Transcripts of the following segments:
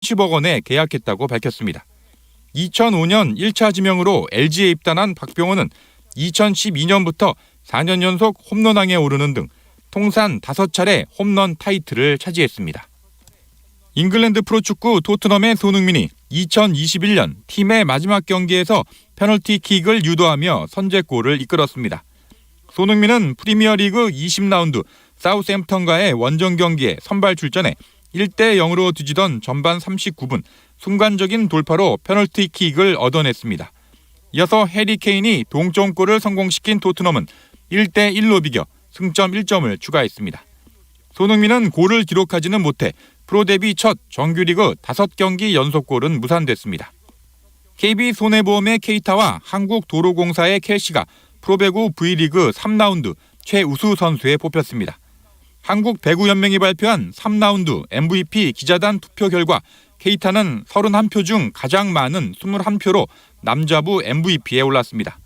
10억 원에 계약했다고 밝혔습니다. 2005년 1차 지명으로 LG에 입단한 박병호는 2012년부터 4년 연속 홈런왕에 오르는 등 통산 5차례 홈런 타이틀을 차지했습니다. 잉글랜드 프로축구 토트넘의 손흥민이 2021년 팀의 마지막 경기에서 페널티킥을 유도하며 선제골을 이끌었습니다. 손흥민은 프리미어리그 20라운드 사우스햄프턴과의 원정 경기에 선발 출전해 1대0으로 뒤지던 전반 39분 순간적인 돌파로 페널티킥을 얻어냈습니다. 이어서 해리 케인이 동점골을 성공시킨 토트넘은 1대1로 비겨 승점 1점을 추가했습니다. 손흥민은 골을 기록하지는 못해 프로 데뷔 첫 정규리그 5경기 연속골은 무산됐습니다. KB손해보험의 케이타와 한국도로공사의 켈시가 프로배구 V리그 3라운드 최우수 선수에 뽑혔습니다. 한국배구연맹이 발표한 3라운드 MVP 기자단 투표 결과 케이타는 31표 중 가장 많은 21표로 남자부 MVP에 올랐습니다.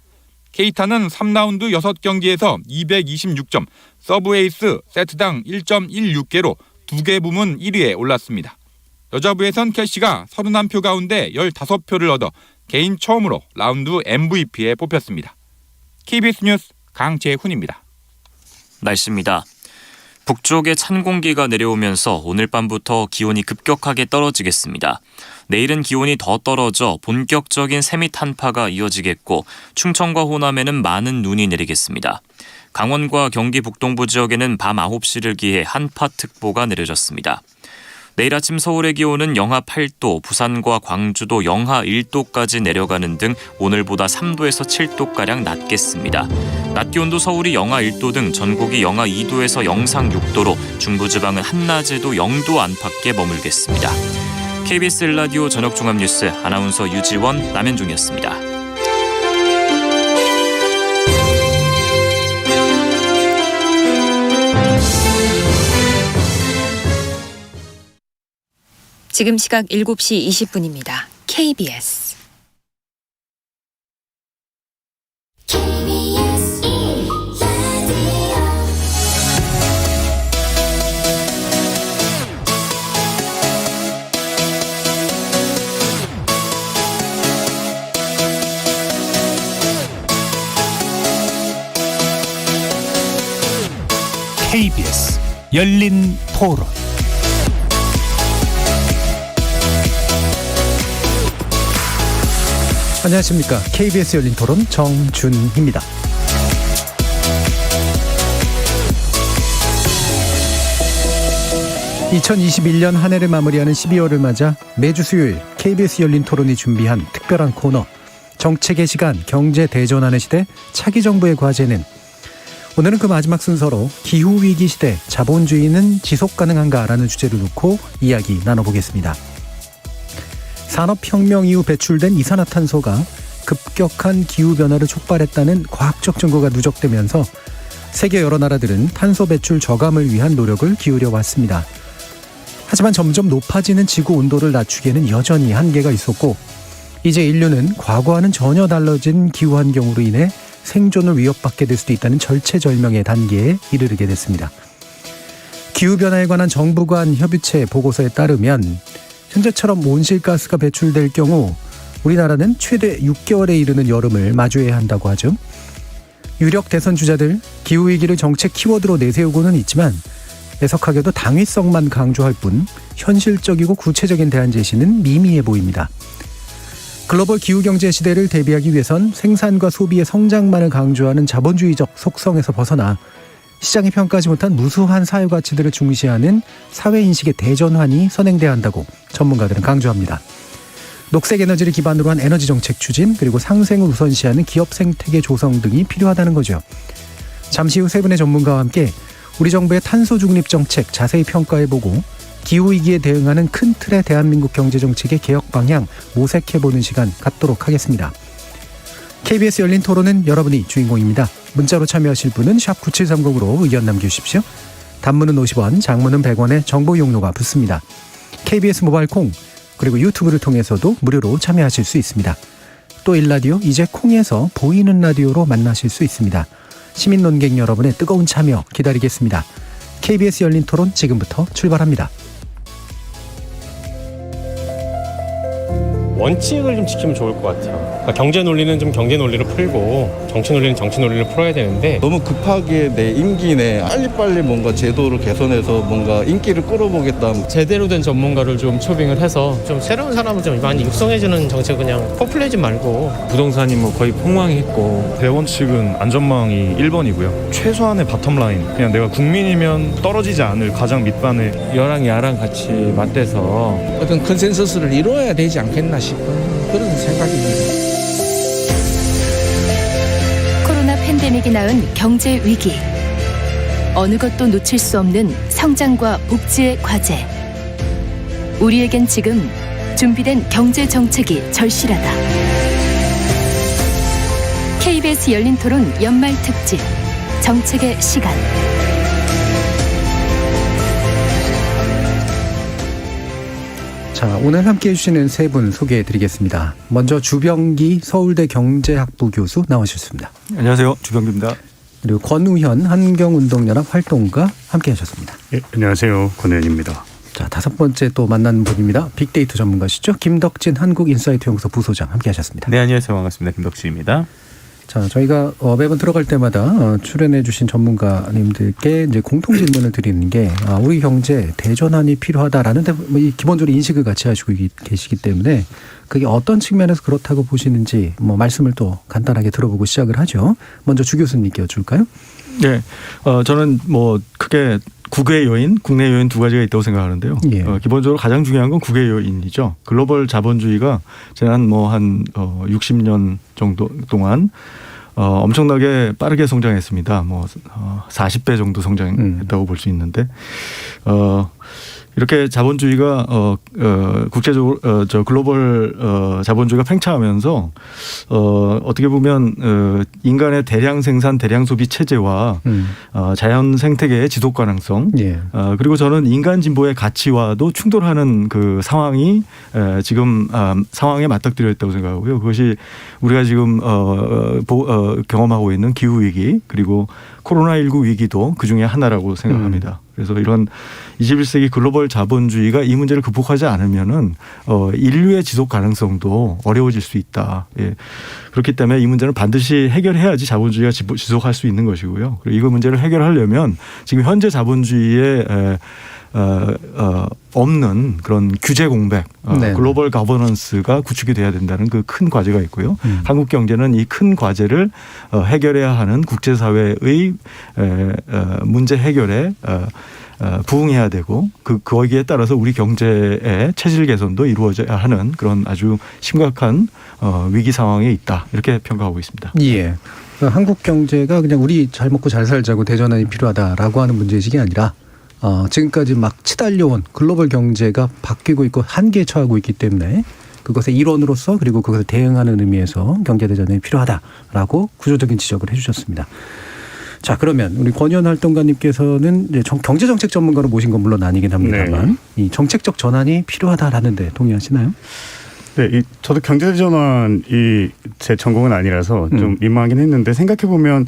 케이타는 3라운드 6경기에서 226점, 서브에이스 세트당 1.16개로 2개 부문 1위에 올랐습니다. 여자부에선 켈시가 31표 가운데 15표를 얻어 개인 처음으로 라운드 MVP에 뽑혔습니다. KBS 뉴스 강재훈입니다. 날씨입니다. 북쪽에 찬 공기가 내려오면서 오늘 밤부터 기온이 급격하게 떨어지겠습니다. 내일은 기온이 더 떨어져 본격적인 세미 한파가 이어지겠고 충청과 호남에는 많은 눈이 내리겠습니다. 강원과 경기 북동부 지역에는 밤 9시를 기해 한파특보가 내려졌습니다. 내일 아침 서울의 기온은 영하 8도, 부산과 광주도 영하 1도까지 내려가는 등 오늘보다 3도에서 7도가량 낮겠습니다. 낮 기온도 서울이 영하 1도 등 전국이 영하 2도에서 영상 6도로 중부지방은 한낮에도 0도 안팎에 머물겠습니다. KBS 1라디오 저녁종합뉴스 아나운서 유지원, 남현종이었습니다. 지금 시각 7시 20분입니다. KBS KBS 열린 토론. 안녕하십니까. KBS 열린 토론 정준희입니다. (2021년) 한 해를 마무리하는 12월을 맞아 매주 수요일 KBS 열린 토론이 준비한 특별한 코너 정책의 시간 경제 대전환의 시대 차기 정부의 과제는, 오늘은 그 마지막 순서로 기후위기 시대 자본주의는 지속 가능한가라는 주제를 놓고 이야기 나눠보겠습니다. 산업혁명 이후 배출된 이산화탄소가 급격한 기후변화를 촉발했다는 과학적 증거가 누적되면서 세계 여러 나라들은 탄소 배출 저감을 위한 노력을 기울여 왔습니다. 하지만 점점 높아지는 지구 온도를 낮추기에는 여전히 한계가 있었고, 이제 인류는 과거와는 전혀 달라진 기후 환경으로 인해 생존을 위협받게 될 수도 있다는 절체절명의 단계에 이르게 됐습니다. 기후변화에 관한 정부 간 협의체 보고서에 따르면 현재처럼 온실가스가 배출될 경우 우리나라는 최대 6개월에 이르는 여름을 마주해야 한다고 하죠. 유력 대선 주자들 기후위기를 정책 키워드로 내세우고는 있지만 애석하게도 당위성만 강조할 뿐 현실적이고 구체적인 대안 제시는 미미해 보입니다. 글로벌 기후경제 시대를 대비하기 위해선 생산과 소비의 성장만을 강조하는 자본주의적 속성에서 벗어나 시장이 평가하지 못한 무수한 사회가치들을 중시하는 사회인식의 대전환이 선행돼야 한다고 전문가들은 강조합니다. 녹색에너지를 기반으로 한 에너지 정책 추진, 그리고 상생을 우선시하는 기업 생태계 조성 등이 필요하다는 거죠. 잠시 후 세 분의 전문가와 함께 우리 정부의 탄소 중립 정책 자세히 평가해보고 기후위기에 대응하는 큰 틀의 대한민국 경제정책의 개혁 방향 모색해보는 시간 갖도록 하겠습니다. KBS 열린 토론은 여러분이 주인공입니다. 문자로 참여하실 분은 샵 9730으로 의견 남겨주십시오. 단문은 50원, 장문은 100원의 정보 이용료가 붙습니다. KBS 모바일 콩, 그리고 유튜브를 통해서도 무료로 참여하실 수 있습니다. 또 일라디오, 이제 콩에서 보이는 라디오로 만나실 수 있습니다. 시민 논객 여러분의 뜨거운 참여 기다리겠습니다. KBS 열린 토론 지금부터 출발합니다. 원칙을 좀 지키면 좋을 것 같아요. 그러니까 경제 논리는 좀 경제 논리로 풀고 정치 논리는 정치 논리로 풀어야 되는데 너무 급하게 내 임기 내 빨리빨리 뭔가 제도를 개선해서 뭔가 인기를 끌어보겠다. 제대로 된 전문가를 좀 초빙을 해서 좀 새로운 사람을 좀 많이 육성해주는 정책 그냥 포퓰리즘 말고 부동산이 뭐 거의 폭망했고 대원칙은 안전망이 1번이고요. 최소한의 바텀라인 그냥 내가 국민이면 떨어지지 않을 가장 밑반에 여랑 야랑 같이 맞대서 어떤 컨센서스를 이루어야 되지 않겠나 싶은 그런 생각입니다. 코로나 팬데믹이 낳은 경제 위기. 어느 것도 놓칠 수 없는 성장과 복지의 과제. 우리에겐 지금 준비된 경제 정책이 절실하다. KBS 열린 토론 연말 특집 정책의 시간. 자, 오늘 함께해 주시는 세 분 소개해 드리겠습니다. 먼저 주병기 서울대 경제학부 교수 나오셨습니다. 안녕하세요. 주병기입니다. 그리고 권우현 환경운동연합 활동가 함께 하셨습니다. 예, 안녕하세요. 권우현입니다. 자, 다섯 번째 또 만난 분입니다. 빅데이터 전문가시죠. 김덕진 한국인사이트 연구소 부소장 함께 하셨습니다. 네, 안녕하세요. 반갑습니다. 김덕진입니다. 자, 저희가 매번 들어갈 때마다 출연해 주신 전문가님들께 이제 공통 질문을 드리는 게 우리 경제 대전환이 필요하다라는 기본적으로 인식을 같이 하시고 계시기 때문에 그게 어떤 측면에서 그렇다고 보시는지 말씀을 또 간단하게 들어보고 시작을 하죠. 먼저 주 교수님께 여쭐까요? 네, 저는 크게 국외 요인, 국내 요인 두 가지가 있다고 생각하는데요. 예. 기본적으로 가장 중요한 건 국외 요인이죠. 글로벌 자본주의가 지난 한 60년 정도 동안 엄청나게 빠르게 성장했습니다. 40배 정도 성장했다고 볼 수 있는데 이렇게 자본주의가 국제적으로 글로벌 자본주의가 팽창하면서 어떻게 보면 인간의 대량 생산, 대량 소비 체제와 자연 생태계의 지속 가능성, 예. 그리고 저는 인간 진보의 가치와도 충돌하는 그 상황이 지금 상황에 맞닥뜨려 있다고 생각하고요. 그것이 우리가 지금 경험하고 있는 기후 위기 그리고 코로나19 위기도 그 중에 하나라고 생각합니다. 그래서 이런 21세기 글로벌 자본주의가 이 문제를 극복하지 않으면은 인류의 지속 가능성도 어려워질 수 있다. 예. 그렇기 때문에 이 문제는 반드시 해결해야지 자본주의가 지속할 수 있는 것이고요. 그리고 이 문제를 해결하려면 지금 현재 자본주의에 없는 그런 규제 공백, 글로벌 가버넌스가 구축이 돼야 된다는 그 큰 과제가 있고요. 한국 경제는 이 큰 과제를 해결해야 하는 국제사회의 문제 해결에 부응해야 되고 거기에 따라서 우리 경제의 체질 개선도 이루어져야 하는 그런 아주 심각한 위기 상황에 있다. 이렇게 평가하고 있습니다. 예. 그러니까 한국 경제가 그냥 우리 잘 먹고 잘 살자고 대전환이 필요하다라고 하는 문제의식이 아니라 지금까지 막 치달려온 글로벌 경제가 바뀌고 있고 한계에 처하고 있기 때문에 그것의 일원으로서 그리고 그것을 대응하는 의미에서 경제대전이 필요하다라고 구조적인 지적을 해 주셨습니다. 자, 그러면 우리 권유현 활동가님께서는 이제 경제정책 전문가로 모신 건 물론 아니긴 합니다만 이 정책적 전환이 필요하다라는데 동의하시나요? 네, 저도 경제전환이 제 전공은 아니라서 좀 민망하긴 했는데 생각해보면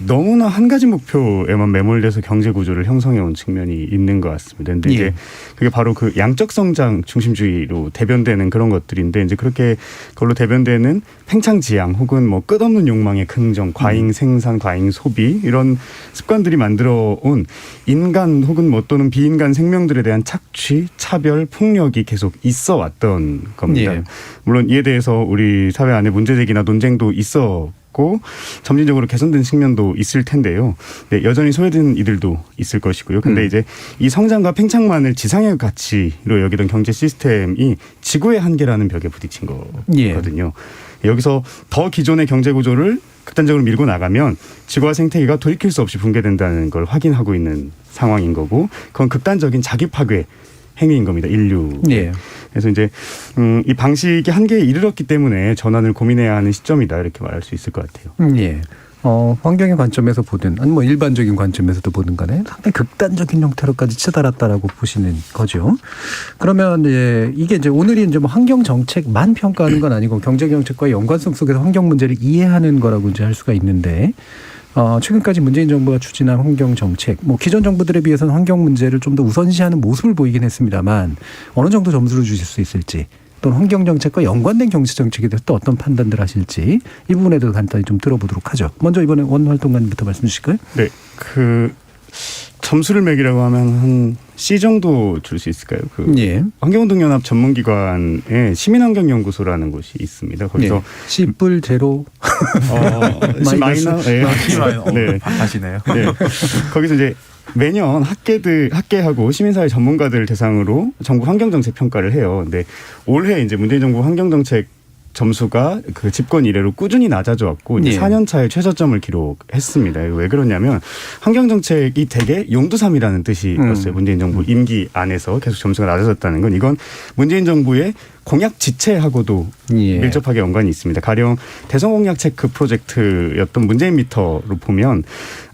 너무나 한 가지 목표에만 매몰돼서 경제 구조를 형성해온 측면이 있는 것 같습니다. 근데 이제 그게 바로 그 양적 성장 중심주의로 대변되는 그런 것들인데 이제 그렇게 그걸로 대변되는 팽창지향 혹은 끝없는 욕망의 긍정, 과잉 생산, 과잉 소비 이런 습관들이 만들어온 인간 혹은 또는 비인간 생명들에 대한 착취, 차별, 폭력이 계속 있어 왔던 겁니다. 예. 물론 이에 대해서 우리 사회 안에 문제제기나 논쟁도 있었고 점진적으로 개선된 측면도 있을 텐데요. 네, 여전히 소외된 이들도 있을 것이고요. 근데 이제 이 성장과 팽창만을 지상의 가치로 여기던 경제 시스템이 지구의 한계라는 벽에 부딪힌 거거든요. 여기서 더 기존의 경제 구조를 극단적으로 밀고 나가면 지구와 생태계가 돌이킬 수 없이 붕괴된다는 걸 확인하고 있는 상황인 거고 그건 극단적인 자기 파괴 행위인 겁니다. 인류. 예. 그래서 이제 이 방식이 한계에 이르렀기 때문에 전환을 고민해야 하는 시점이다 이렇게 말할 수 있을 것 같아요. 예. 환경의 관점에서 보든 아니 일반적인 관점에서도 보든 간에 상당히 극단적인 형태로까지 치달았다라고 보시는 거죠. 그러면 이게 이제 오늘이 이제 환경 정책만 평가하는 건 아니고 경제 정책과 연관성 속에서 환경 문제를 이해하는 거라고 이제 할 수가 있는데 최근까지 문재인 정부가 추진한 환경 정책, 기존 정부들에 비해서는 환경 문제를 좀 더 우선시하는 모습을 보이긴 했습니다만 어느 정도 점수를 주실 수 있을지 또는 환경정책과 연관된 경제정책에 대해서 또 어떤 판단들 하실지 이 부분에도 간단히 좀 들어보도록 하죠. 먼저 이번에 원활동가님부터 말씀 주실까요? 네, 점수를 매기라고 하면 한 C 정도 줄 수 있을까요? 예. 환경운동연합 전문기관에 시민환경연구소라는 곳이 있습니다. 거기서 C 뿔 제로 C 마이너, 네. C 마이너, 네. 하시네요. 네. 거기서 이제 매년 학계하고 시민사회 전문가들 대상으로 정부 환경정책 평가를 해요. 근데 올해 이제 문재인 정부 환경정책 점수가 그 집권 이래로 꾸준히 낮아져 왔고 이제 4년 차에 최저점을 기록했습니다. 왜 그러냐면 환경정책이 대개 용두삼이라는 뜻이었어요. 문재인 정부 임기 안에서 계속 점수가 낮아졌다는 건 이건 문재인 정부의 공약 지체하고도 밀접하게 연관이 있습니다. 가령 대선 공약 체크 프로젝트였던 문재인 미터로 보면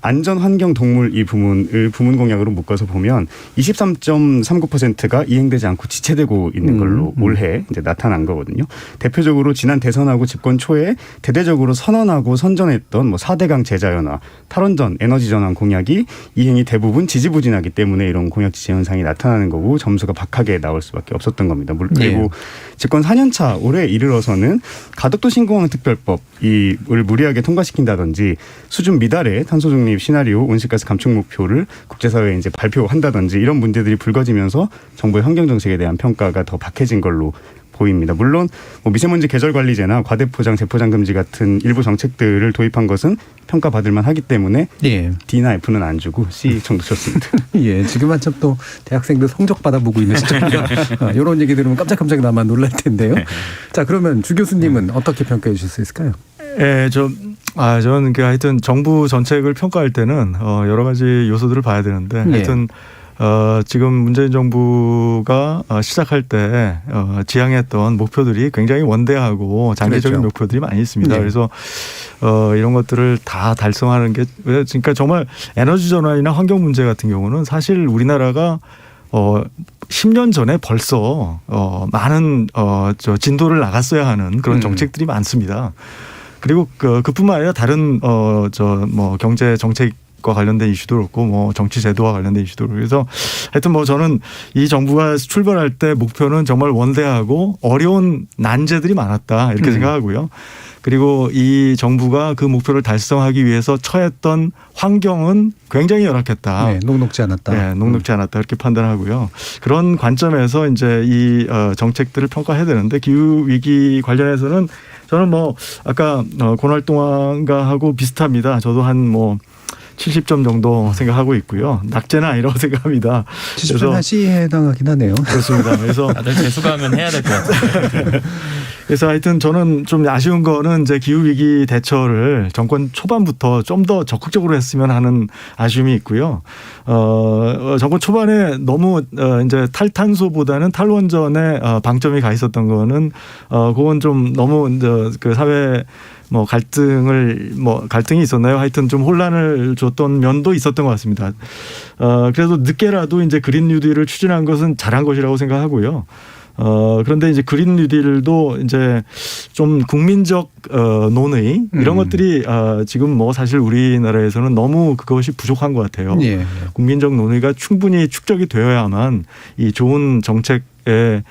안전, 환경, 동물 이 부문을 부문 공약으로 묶어서 보면 23.39%가 이행되지 않고 지체되고 있는 걸로 올해 이제 나타난 거거든요. 대표적으로 지난 대선하고 집권 초에 대대적으로 선언하고 선전했던 뭐 4대강 제자연화, 탈원전, 에너지 전환 공약이 이행이 대부분 지지부진하기 때문에 이런 공약 지체 현상이 나타나는 거고 점수가 박하게 나올 수밖에 없었던 겁니다. 그리고 집권 4년 차 올해 이르러서는 가덕도 신공항 특별법을 무리하게 통과시킨다든지 수준 미달의 탄소 중립 시나리오 온실가스 감축 목표를 국제사회에 이제 발표한다든지 이런 문제들이 불거지면서 정부의 환경 정책에 대한 평가가 더 박해진 걸로 보입니다. 물론 뭐 미세먼지 계절관리제나 과대포장, 재포장 금지 같은 일부 정책들을 도입한 것은 평가받을 만하기 때문에 D나 F는 안 주고 C 정도 줬습니다. 예, 지금 한참 또 대학생들 성적 받아보고 있는 시점이라 이런 얘기 들으면 깜짝깜짝 아마 놀랄 텐데요. 자, 그러면 주 교수님은 어떻게 평가해 주실 수 있을까요? 예, 저는 하여튼 정부 정책을 평가할 때는 여러 가지 요소들을 봐야 되는데 하여튼 지금 문재인 정부가 시작할 때 지향했던 목표들이 굉장히 원대하고 장기적인 목표들이 많이 있습니다. 그래서 이런 것들을 다 달성하는 게 그러니까 정말 에너지 전환이나 환경 문제 같은 경우는 사실 우리나라가 10년 전에 벌써 많은 진도를 나갔어야 하는 그런 정책들이 많습니다. 그리고 그뿐만 아니라 다른 경제 정책과 관련된 이슈도 그렇고 뭐 정치 제도와 관련된 이슈도 그렇고 그래서 하여튼 뭐 저는 이 정부가 출발할 때 목표는 정말 원대하고 어려운 난제들이 많았다 이렇게 생각하고요. 그리고 이 정부가 그 목표를 달성하기 위해서 처했던 환경은 굉장히 열악했다. 네, 녹록지 않았다. 네, 녹록지 않았다 이렇게 판단하고요. 그런 관점에서 이제 이 정책들을 평가해야 되는데 기후 위기 관련해서는 저는 뭐 아까 권활동가 하고 비슷합니다. 저도 한 70점 정도 생각하고 있고요. 낙제는 아니라고 생각합니다. 70점 한 C에 해당하긴 하네요. 그렇습니다. 그래서 다들 재수강은 해야 될 것 같아요. 그래서 하여튼 저는 좀 아쉬운 거는 이제 기후 위기 대처를 정권 초반부터 좀 더 적극적으로 했으면 하는 아쉬움이 있고요. 정권 초반에 너무 이제 탈탄소보다는 탈원전에 방점이 가 있었던 거는 그건 좀 너무 그 사회 갈등이 있었나요? 하여튼 좀 혼란을 줬던 면도 있었던 것 같습니다. 그래도 늦게라도 이제 그린 뉴딜을 추진한 것은 잘한 것이라고 생각하고요. 그런데 이제 그린 뉴딜도 이제 좀 국민적 논의 이런 것들이 지금 사실 우리나라에서는 너무 그것이 부족한 것 같아요. 예. 국민적 논의가 충분히 축적이 되어야만 이 좋은 정책의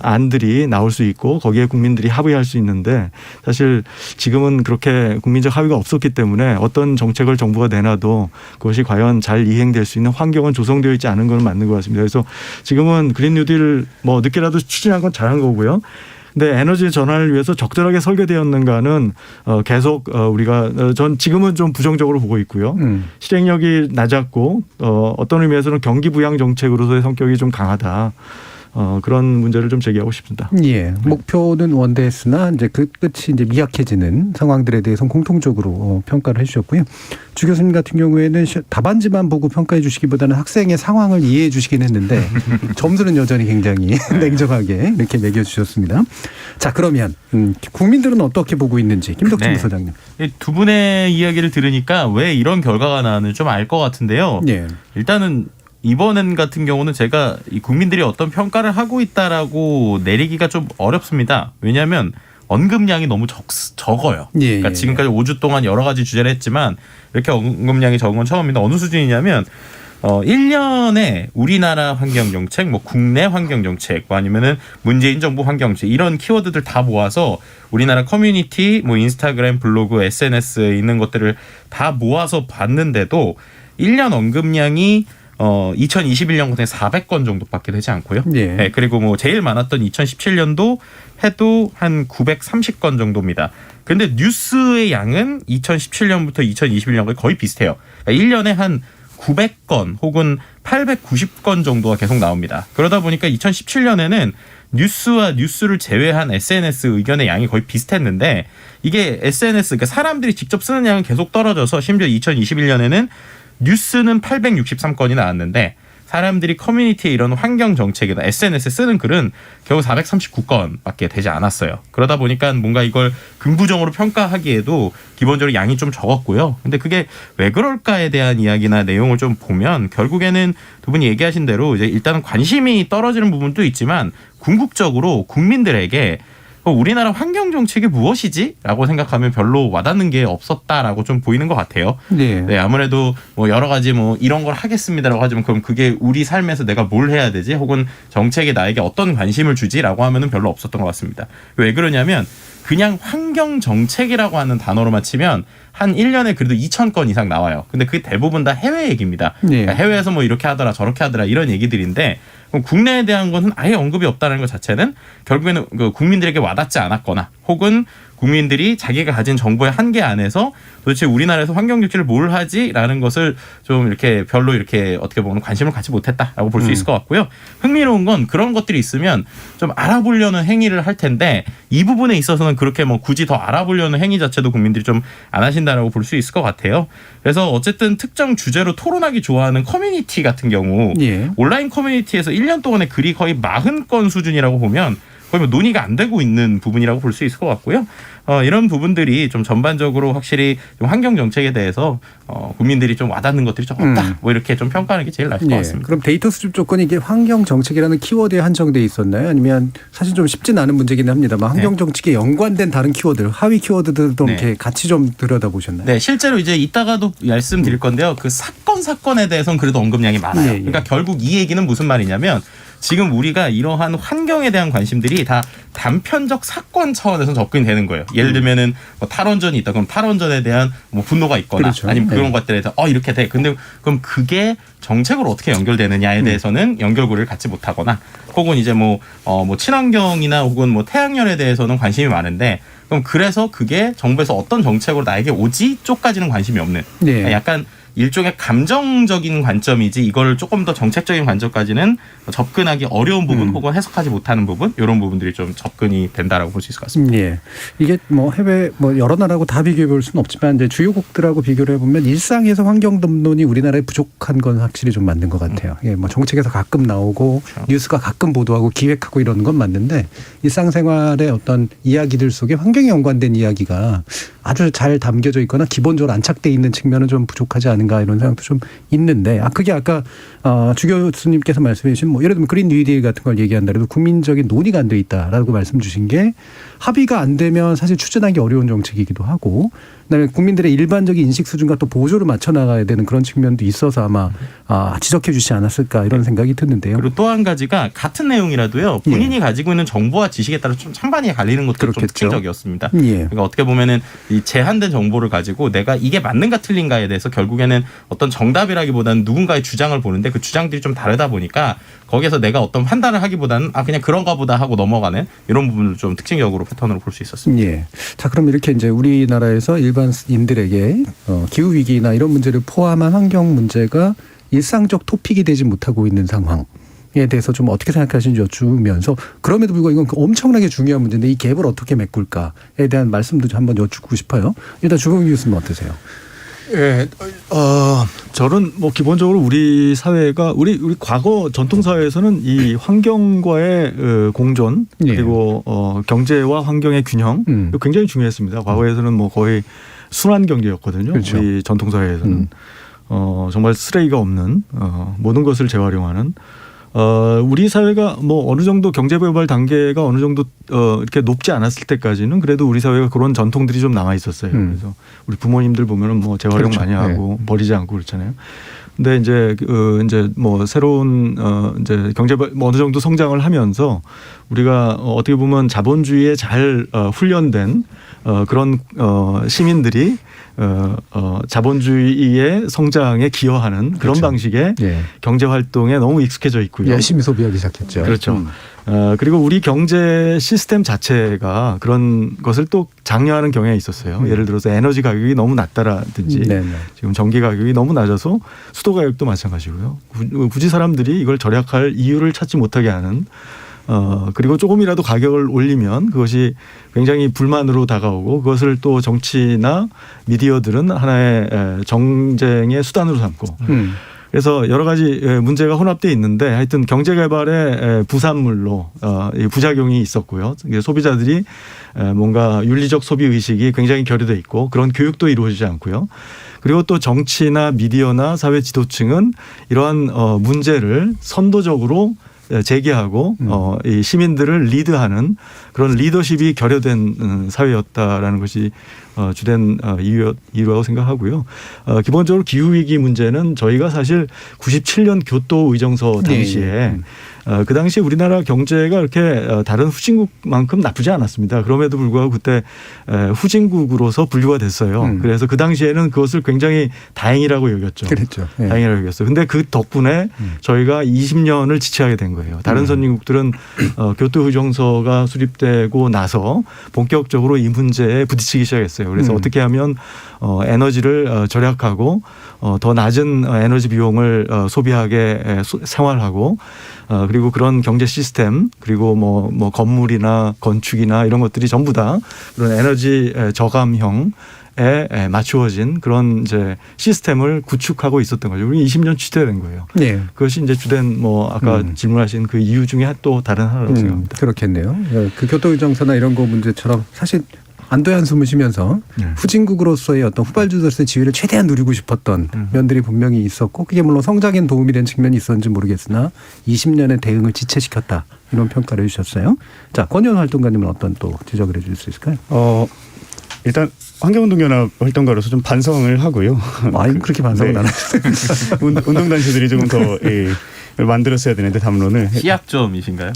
안들이 나올 수 있고 거기에 국민들이 합의할 수 있는데 사실 지금은 그렇게 국민적 합의가 없었기 때문에 어떤 정책을 정부가 내놔도 그것이 과연 잘 이행될 수 있는 환경은 조성되어 있지 않은 건 맞는 것 같습니다. 그래서 지금은 그린 뉴딜 늦게라도 추진한 건 잘한 거고요. 근데 에너지 전환을 위해서 적절하게 설계되었는가는 계속 우리가 전 지금은 좀 부정적으로 보고 있고요. 실행력이 낮았고 어떤 의미에서는 경기 부양 정책으로서의 성격이 좀 강하다. 그런 문제를 좀 제기하고 싶습니다. 예, 목표는 원대했으나 이제 그 끝이 이제 미약해지는 상황들에 대해서는 공통적으로 평가를 해주셨고요. 주 교수님 같은 경우에는 답안지만 보고 평가해 주시기보다는 학생의 상황을 이해해 주시긴 했는데 점수는 여전히 굉장히 냉정하게 이렇게 매겨주셨습니다. 자, 그러면 국민들은 어떻게 보고 있는지 김덕진 부소장님. 두 분의 이야기를 들으니까 왜 이런 결과가 나는지 좀 알 것 같은데요. 예. 일단은 이번엔 같은 경우는 제가 이 국민들이 어떤 평가를 하고 있다라고 내리기가 좀 어렵습니다. 왜냐하면 언급량이 너무 적어요. 그러니까 지금까지 5주 동안 여러 가지 주제를 했지만 이렇게 언급량이 적은 건 처음입니다. 어느 수준이냐면 1년에 우리나라 환경정책, 뭐 국내 환경정책, 뭐 아니면은 문재인 정부 환경정책 이런 키워드들 다 모아서 우리나라 커뮤니티, 뭐 인스타그램, 블로그, SNS에 있는 것들을 다 모아서 봤는데도 1년 언급량이 2021년에 400건 정도밖에 되지 않고요. 예. 네, 그리고 뭐 제일 많았던 2017년도 해도 한 930건 정도입니다. 근데 뉴스의 양은 2017년부터 2021년까지 거의 비슷해요. 그러니까 1년에 한 900건 혹은 890건 정도가 계속 나옵니다. 그러다 보니까 2017년에는 뉴스와 뉴스를 제외한 SNS 의견의 양이 거의 비슷했는데 이게 SNS, 그러니까 사람들이 직접 쓰는 양은 계속 떨어져서 심지어 2021년에는 뉴스는 863건이 나왔는데 사람들이 커뮤니티에 이런 환경 정책이나 SNS에 쓰는 글은 겨우 439건밖에 되지 않았어요. 그러다 보니까 뭔가 이걸 긍부정으로 평가하기에도 기본적으로 양이 좀 적었고요. 근데 그게 왜 그럴까에 대한 이야기나 내용을 좀 보면 결국에는 두 분이 얘기하신 대로 이제 일단은 관심이 떨어지는 부분도 있지만 궁극적으로 국민들에게 우리나라 환경 정책이 무엇이지? 라고 생각하면 별로 와닿는 게 없었다라고 좀 보이는 것 같아요. 네. 네, 아무래도 뭐 여러 가지 뭐 이런 걸 하겠습니다라고 하지만 그럼 그게 우리 삶에서 내가 뭘 해야 되지? 혹은 정책이 나에게 어떤 관심을 주지라고 하면은 별로 없었던 것 같습니다. 왜 그러냐면 그냥 환경 정책이라고 하는 단어로만 치면 한 1년에 그래도 2,000건 이상 나와요. 근데 그게 대부분 다 해외 얘기입니다. 네. 그러니까 해외에서 뭐 이렇게 하더라 저렇게 하더라 이런 얘기들인데 그럼 국내에 대한 것은 아예 언급이 없다는 것 자체는 결국에는 그 국민들에게 와닿지 않았거나 혹은 국민들이 자기가 가진 정보의 한계 안에서 도대체 우리나라에서 환경 정책을 뭘 하지라는 것을 좀 이렇게 별로 이렇게 어떻게 보면 관심을 갖지 못했다라고 볼 수 있을 것 같고요. 흥미로운 건 그런 것들이 있으면 좀 알아보려는 행위를 할 텐데 이 부분에 있어서는 그렇게 뭐 굳이 더 알아보려는 행위 자체도 국민들이 좀 안 하신다라고 볼 수 있을 것 같아요. 그래서 어쨌든 특정 주제로 토론하기 좋아하는 커뮤니티 같은 경우 예. 온라인 커뮤니티에서 1년 동안에 글이 거의 40건 수준이라고 보면 거의 뭐 논의가 안 되고 있는 부분이라고 볼 수 있을 것 같고요. 이런 부분들이 좀 전반적으로 확실히 좀 환경 정책에 대해서 국민들이 좀 와닿는 것들이 좀 없다. 뭐 이렇게 좀 평가하는 게 제일 나을 것 같습니다. 그럼 데이터 수집 조건이 이게 환경 정책이라는 키워드에 한정돼 있었나요? 아니면 사실 좀 쉽지는 않은 문제긴 합니다만 환경 정책에 연관된 다른 키워드, 하위 키워드들도 이렇게 같이 좀 들여다보셨나요? 네, 실제로 이제 이따가도 말씀드릴 건데요. 그 사건에 대해서는 그래도 언급량이 많아요. 그러니까 결국 이 얘기는 무슨 말이냐면 지금 우리가 이러한 환경에 대한 관심들이 다 단편적 사건 차원에서 접근이 되는 거예요. 예를 들면은 뭐 탈원전이 있다. 그럼 탈원전에 대한 뭐 분노가 있거나 그렇죠. 아니면 그런 것들에 대해서 이렇게 돼. 근데 그럼 그게 정책으로 어떻게 연결되느냐에 대해서는 연결고리를 갖지 못하거나 혹은 이제 뭐 친환경이나 혹은 뭐 태양열에 대해서는 관심이 많은데 그럼 그래서 그게 정부에서 어떤 정책으로 나에게 오지 쪽까지는 관심이 없는 약간 일종의 감정적인 관점이지 이걸 조금 더 정책적인 관점까지는 접근하기 어려운 부분 혹은 해석하지 못하는 부분 이런 부분들이 좀 접근이 된다라고 볼 수 있을 것 같습니다. 예. 이게 뭐 해외 뭐 여러 나라하고 다 비교해 볼 수는 없지만 이제 주요국들하고 비교를 해보면 일상에서 환경 담론이 우리나라에 부족한 건 확실히 좀 맞는 것 같아요. 예, 뭐 정책에서 가끔 나오고 그렇죠. 뉴스가 가끔 보도하고 기획하고 이런 건 맞는데 일상생활의 어떤 이야기들 속에 환경에 연관된 이야기가 아주 잘 담겨져 있거나 기본적으로 안착돼 있는 측면은 좀 부족하지 않은가 이런 생각도 좀 있는데 그게 아까 주 교수님께서 말씀해 주신 뭐 예를 들면 그린 뉴딜 같은 걸 얘기한다 해도 국민적인 논의가 안 돼 있다라고 말씀 주신 게 합의가 안 되면 사실 추진하기 어려운 정책이기도 하고 그다음에 국민들의 일반적인 인식 수준과 또 보조를 맞춰 나가야 되는 그런 측면도 있어서 아마 지적해 주시지 않았을까 이런 생각이 드는데요. 그리고 또 한 가지가 같은 내용이라도요. 본인이 가지고 있는 정보와 지식에 따라 좀 찬반이 갈리는 것도 좀 특징적이었습니다. 그러니까 어떻게 보면은 이 제한된 정보를 가지고 내가 이게 맞는가 틀린가에 대해서 결국에는 어떤 정답이라기보다는 누군가의 주장을 보는데 그 주장들이 좀 다르다 보니까 거기에서 내가 어떤 판단을 하기보다는 그냥 그런가 보다 하고 넘어가는 이런 부분을 좀 특징적으로 패턴으로 볼 수 있었습니다. 예. 자, 그럼 이렇게 이제 우리나라에서 일반인들에게 기후 위기나 이런 문제를 포함한 환경 문제가 일상적 토픽이 되지 못하고 있는 상황에 대해서 좀 어떻게 생각하시는지 여쭈면서 그럼에도 불구하고 이건 엄청나게 중요한 문제인데 이 갭을 어떻게 메꿀까에 대한 말씀도 한번 여쭙고 싶어요. 일단 주범 교수님 어떠세요? 예, 저는 뭐 기본적으로 우리 사회가 우리 과거 전통 사회에서는 이 환경과의 공존 그리고 경제와 환경의 균형 굉장히 중요했습니다. 과거에서는 뭐 거의 순환 경제였거든요. 그렇죠. 우리 전통 사회에서는 정말 쓰레기가 없는 모든 것을 재활용하는. 우리 사회가 뭐 어느 정도 경제개발 단계가 어느 정도 이렇게 높지 않았을 때까지는 그래도 우리 사회가 그런 전통들이 좀 남아 있었어요. 그래서 우리 부모님들 보면은 뭐 재활용 많이 하고 버리지 않고 그렇잖아요. 근데 이제 뭐 새로운 이제 경제 뭐 어느 정도 성장을 하면서 우리가 어떻게 보면 자본주의에 잘 훈련된 그런 시민들이 자본주의의 성장에 기여하는 그런 그렇죠. 방식의 예. 경제 활동에 너무 익숙해져 있고요. 열심히 소비하기 시작했죠. 그렇죠. 그리고 우리 경제 시스템 자체가 그런 것을 또 장려하는 경향이 있었어요. 예를 들어서 에너지 가격이 너무 낮다라든지 지금 전기 가격이 너무 낮아서 수도 가격도 마찬가지고요. 굳이 사람들이 이걸 절약할 이유를 찾지 못하게 하는 그리고 조금이라도 가격을 올리면 그것이 굉장히 불만으로 다가오고 그것을 또 정치나 미디어들은 하나의 정쟁의 수단으로 삼고 그래서 여러 가지 문제가 혼합되어 있는데 하여튼 경제개발의 부산물로 부작용이 있었고요. 소비자들이 뭔가 윤리적 소비 의식이 굉장히 결여돼 있고 그런 교육도 이루어지지 않고요. 그리고 또 정치나 미디어나 사회 지도층은 이러한 문제를 선도적으로 제기하고 이 시민들을 리드하는 그런 리더십이 결여된 사회였다라는 것이 주된 이유라고 생각하고요. 기본적으로 기후위기 문제는 저희가 사실 97년 교토 의정서 당시에 그 당시 우리나라 경제가 이렇게 다른 후진국만큼 나쁘지 않았습니다. 그럼에도 불구하고 그때 후진국으로서 분류가 됐어요. 그래서 그 당시에는 그것을 굉장히 다행이라고 여겼죠. 그랬죠. 예. 다행이라고 여겼어요. 근데 그 덕분에 저희가 20년을 지체하게 된 거예요. 다른 선진국들은 교토 의정서가 수립되고 나서 본격적으로 이 문제에 부딪히기 시작했어요. 그래서 어떻게 하면 에너지를 절약하고 더 낮은 에너지 비용을 소비하게 생활하고 그리고 그런 경제 시스템 그리고 뭐 건물이나 건축이나 이런 것들이 전부 다 그런 에너지 저감형 에 맞추어진 그런 이제 시스템을 구축하고 있었던 거죠. 우리 20년 취재된 거예요. 네. 그것이 이제 주된 뭐 아까 질문하신 그 이유 중에 또 다른 하나라고 생각합니다. 그렇겠네요. 그 교토의정서나 이런 거 문제처럼 사실 안도의 한숨을 쉬면서 후진국으로서의 어떤 후발주자로서의 지위를 최대한 누리고 싶었던 면들이 분명히 있었고 그게 물론 성장에 도움이 된 측면이 있었는지 모르겠으나 20년의 대응을 지체시켰다. 이런 평가를 해주셨어요. 자, 권현 활동가님은 어떤 또 지적을 해줄 수 있을까요? 일단 환경운동연합 활동가로서 좀 반성을 하고요. 아니 그렇게 반성은 안 하셨어요. 운동단체들이 조금 더 만들었어야 되는데 담론을 시약점이신가요?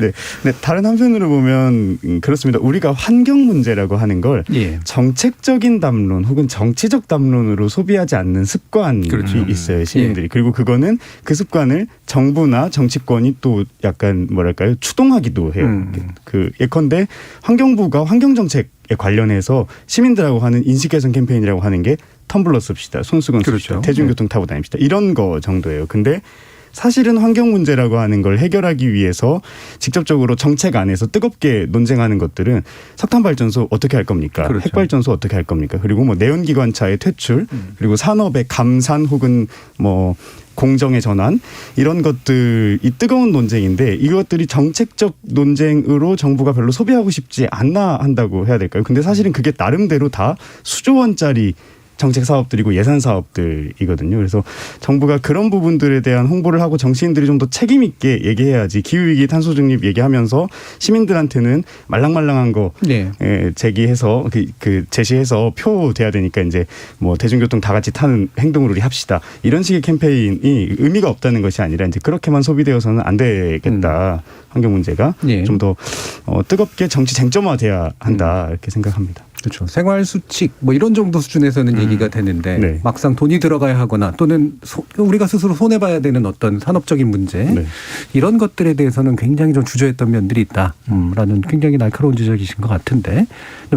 네. 네. 다른 한편으로 보면 그렇습니다. 우리가 환경 문제라고 하는 걸 정책적인 담론 혹은 정치적 담론으로 소비하지 않는 습관이 있어요. 시민들이. 그리고 그거는 그 습관을 정부나 정치권이 또 약간 뭐랄까요? 추동하기도 해요. 그 예컨대 환경부가 환경정책에 관련해서 시민들하고 하는 인식개선 캠페인이라고 하는 게 텀블러 씁시다. 손수건 씁시다. 대중교통 타고 다닙시다. 이런 거 정도예요. 근데 사실은 환경 문제라고 하는 걸 해결하기 위해서 직접적으로 정책 안에서 뜨겁게 논쟁하는 것들은 석탄발전소 어떻게 할 겁니까? 핵발전소 어떻게 할 겁니까? 그리고 뭐 내연기관차의 퇴출 그리고 산업의 감산 혹은 뭐 공정의 전환 이런 것들이 뜨거운 논쟁인데 이것들이 정책적 논쟁으로 정부가 별로 소비하고 싶지 않나 한다고 해야 될까요? 근데 사실은 그게 나름대로 다 수조 원짜리 정책 사업들이고 예산 사업들이거든요. 그래서 정부가 그런 부분들에 대한 홍보를 하고 정치인들이 좀 더 책임 있게 얘기해야지 기후위기 탄소 중립 얘기하면서 시민들한테는 말랑말랑한 거 제기해서 그 제시해서 표 돼야 되니까 이제 뭐 대중교통 다 같이 타는 행동을 우리 합시다. 이런 식의 캠페인이 의미가 없다는 것이 아니라 이제 그렇게만 소비되어서는 안 되겠다. 환경 문제가 좀 더 뜨겁게 정치 쟁점화돼야 한다 이렇게 생각합니다. 그렇죠. 생활 수칙 뭐 이런 정도 수준에서는 얘기가 되는데 막상 돈이 들어가야 하거나 또는 우리가 스스로 손해봐야 되는 어떤 산업적인 문제 이런 것들에 대해서는 굉장히 좀 주저했던 면들이 있다라는 굉장히 날카로운 지적이신 것 같은데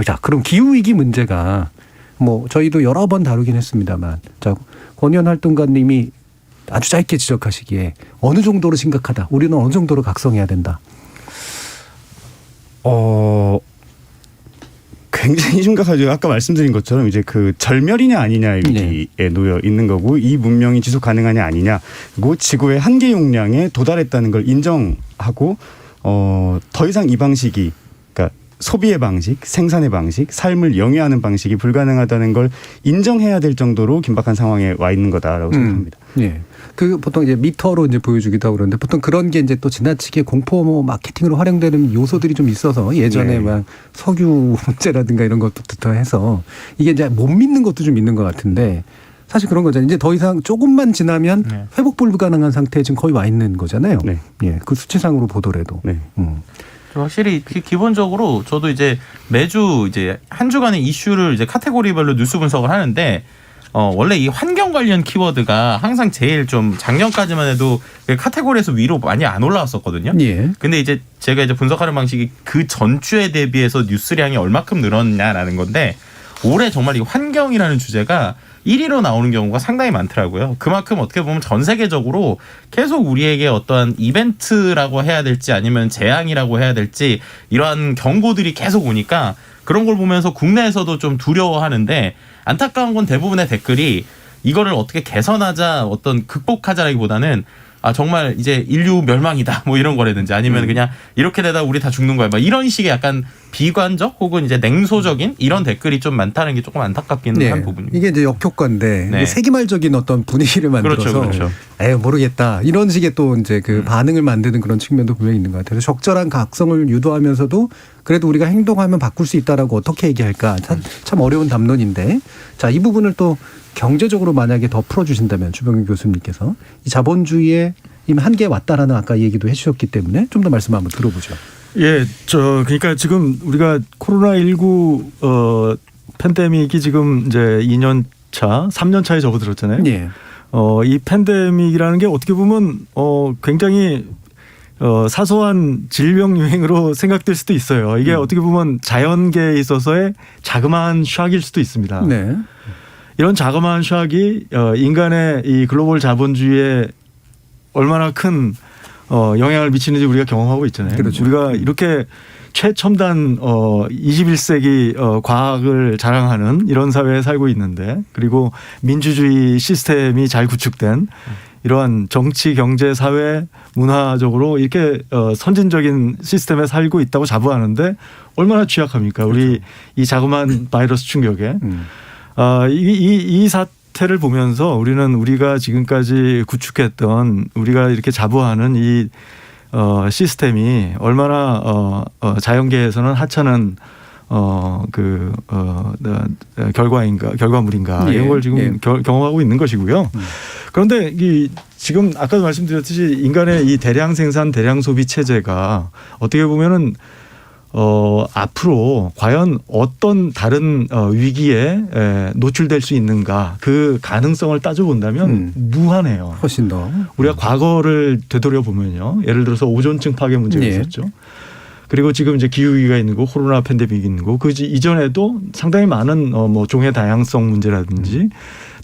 자 그럼 기후위기 문제가 뭐 저희도 여러 번 다루긴 했습니다만 자 권현 활동가님이 아주 짧게 지적하시기에 어느 정도로 심각하다 우리는 어느 정도로 각성해야 된다. 굉장히 심각하죠. 아까 말씀드린 것처럼 이제 그 절멸이냐 아니냐의 위기에 놓여 있는 거고 이 문명이 지속 가능하냐 아니냐 그리고 지구의 한계 용량에 도달했다는 걸 인정하고 더 이상 이 방식이 그러니까 소비의 방식, 생산의 방식, 삶을 영위하는 방식이 불가능하다는 걸 인정해야 될 정도로 긴박한 상황에 와 있는 거다라고 생각합니다. 예. 그 보통 이제 미터로 이제 보여주기도 하고 그러는데 보통 그런 게 이제 또 지나치게 공포 마케팅으로 활용되는 요소들이 좀 있어서 예전에 막 석유 문제라든가 이런 것부터 해서 이게 이제 못 믿는 것도 좀 있는 것 같은데 사실 그런 거잖아요. 이제 더 이상 조금만 지나면 네. 회복 불가능한 상태에 지금 거의 와 있는 거잖아요. 네. 예, 그 수치상으로 보더라도. 네. 확실히 기본적으로 저도 이제 매주 이제 한 주간의 이슈를 이제 카테고리별로 뉴스 분석을 하는데 원래 이 환경 관련 키워드가 항상 제일 좀 작년까지만 해도 그 카테고리에서 위로 많이 안 올라왔었거든요. 예. 근데 이제 제가 이제 분석하는 방식이 그 전주에 대비해서 뉴스량이 얼마큼 늘었냐라는 건데 올해 정말 이 환경이라는 주제가 1위로 나오는 경우가 상당히 많더라고요. 그만큼 어떻게 보면 전 세계적으로 계속 우리에게 어떠한 이벤트라고 해야 될지 아니면 재앙이라고 해야 될지 이러한 경고들이 계속 오니까 그런 걸 보면서 국내에서도 좀 두려워하는데 안타까운 건 대부분의 댓글이 이거를 어떻게 개선하자 어떤 극복하자라기보다는 정말 이제 인류 멸망이다 뭐 이런 거라든지 아니면 그냥 이렇게 되다 우리 다 죽는 거야 막 이런 식의 약간 비관적 혹은 이제 냉소적인 이런 댓글이 좀 많다는 게 조금 안타깝기는 한 부분입니다. 이게 이제 역효과인데 네. 세기말적인 어떤 분위기를 만들어서 그렇죠. 모르겠다 이런 식의 또 이제 그 반응을 만드는 그런 측면도 분명히 있는 것 같아요. 적절한 각성을 유도하면서도 그래도 우리가 행동하면 바꿀 수 있다라고 어떻게 얘기할까 참 어려운 담론인데 자, 이 부분을 또 경제적으로 만약에 더 풀어주신다면 주병규 교수님께서 이 자본주의의 이미 한계에 왔다라는 아까 얘기도 해주셨기 때문에 좀 더 말씀 한번 들어보죠. 예, 그러니까 지금 우리가 코로나19 팬데믹이 지금 이제 2년 차, 3년 차에 접어들었잖아요. 예. 이 팬데믹이라는 게 어떻게 보면 굉장히 사소한 질병 유행으로 생각될 수도 있어요. 이게 어떻게 보면 자연계에 있어서의 자그마한 샥일 수도 있습니다. 네. 이런 자그마한 샥이 인간의 이 글로벌 자본주의에 얼마나 큰 영향을 미치는지 우리가 경험하고 있잖아요. 그렇죠. 우리가 이렇게 최첨단 21세기 과학을 자랑하는 이런 사회에 살고 있는데 그리고 민주주의 시스템이 잘 구축된 이러한 정치, 경제, 사회, 문화적으로 이렇게 선진적인 시스템에 살고 있다고 자부하는데 얼마나 취약합니까? 우리 그렇죠. 이 자그마한 바이러스 충격에. 이 사태를 보면서 우리가 지금까지 구축했던 우리가 이렇게 자부하는 이 시스템이 얼마나 자연계에서는 하찮은 결과물인가 예, 이런 걸 지금 예. 경험하고 있는 것이고요. 그런데 지금 아까도 말씀드렸듯이 인간의 이 대량 생산 대량 소비 체제가 어떻게 보면은 앞으로 과연 어떤 다른 위기에 노출될 수 있는가 그 가능성을 따져본다면 무한해요. 훨씬 더. 우리가 과거를 되돌아보면요. 예를 들어서 오존층 파괴 문제가 예. 있었죠. 그리고 지금 이제 기후위기가 있는 거 코로나 팬데믹이 있는 거 그 이전에도 상당히 많은 종의 다양성 문제라든지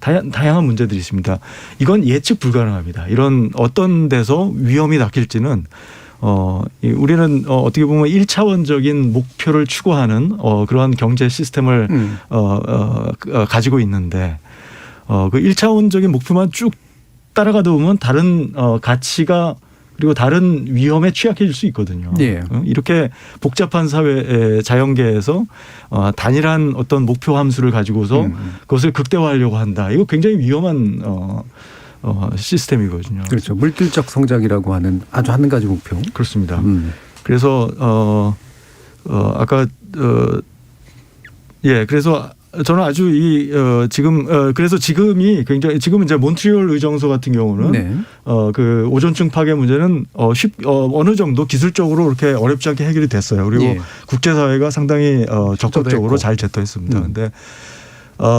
다양한 문제들이 있습니다. 이건 예측 불가능합니다. 이런 어떤 데서 위험이 닥칠지는 우리는 어떻게 보면 1차원적인 목표를 추구하는 그러한 경제 시스템을 가지고 있는데 그 1차원적인 목표만 쭉 따라가다 보면 다른 가치가 그리고 다른 위험에 취약해질 수 있거든요. 예. 이렇게 복잡한 사회 자연계에서 단일한 어떤 목표 함수를 가지고서 그것을 극대화하려고 한다. 이거 굉장히 위험한 시스템이거든요. 그렇죠. 물질적 성장이라고 하는 아주 한 가지 목표. 그렇습니다. 그래서 아까 그래서 저는 아주 그래서 지금이 굉장히 지금 이제 몬트리올 의정서 같은 경우는 네. 그 오존층 파괴 문제는 어느 정도 기술적으로 그렇게 어렵지 않게 해결이 됐어요. 그리고 예. 국제사회가 상당히 적극적으로 잘 제터했습니다.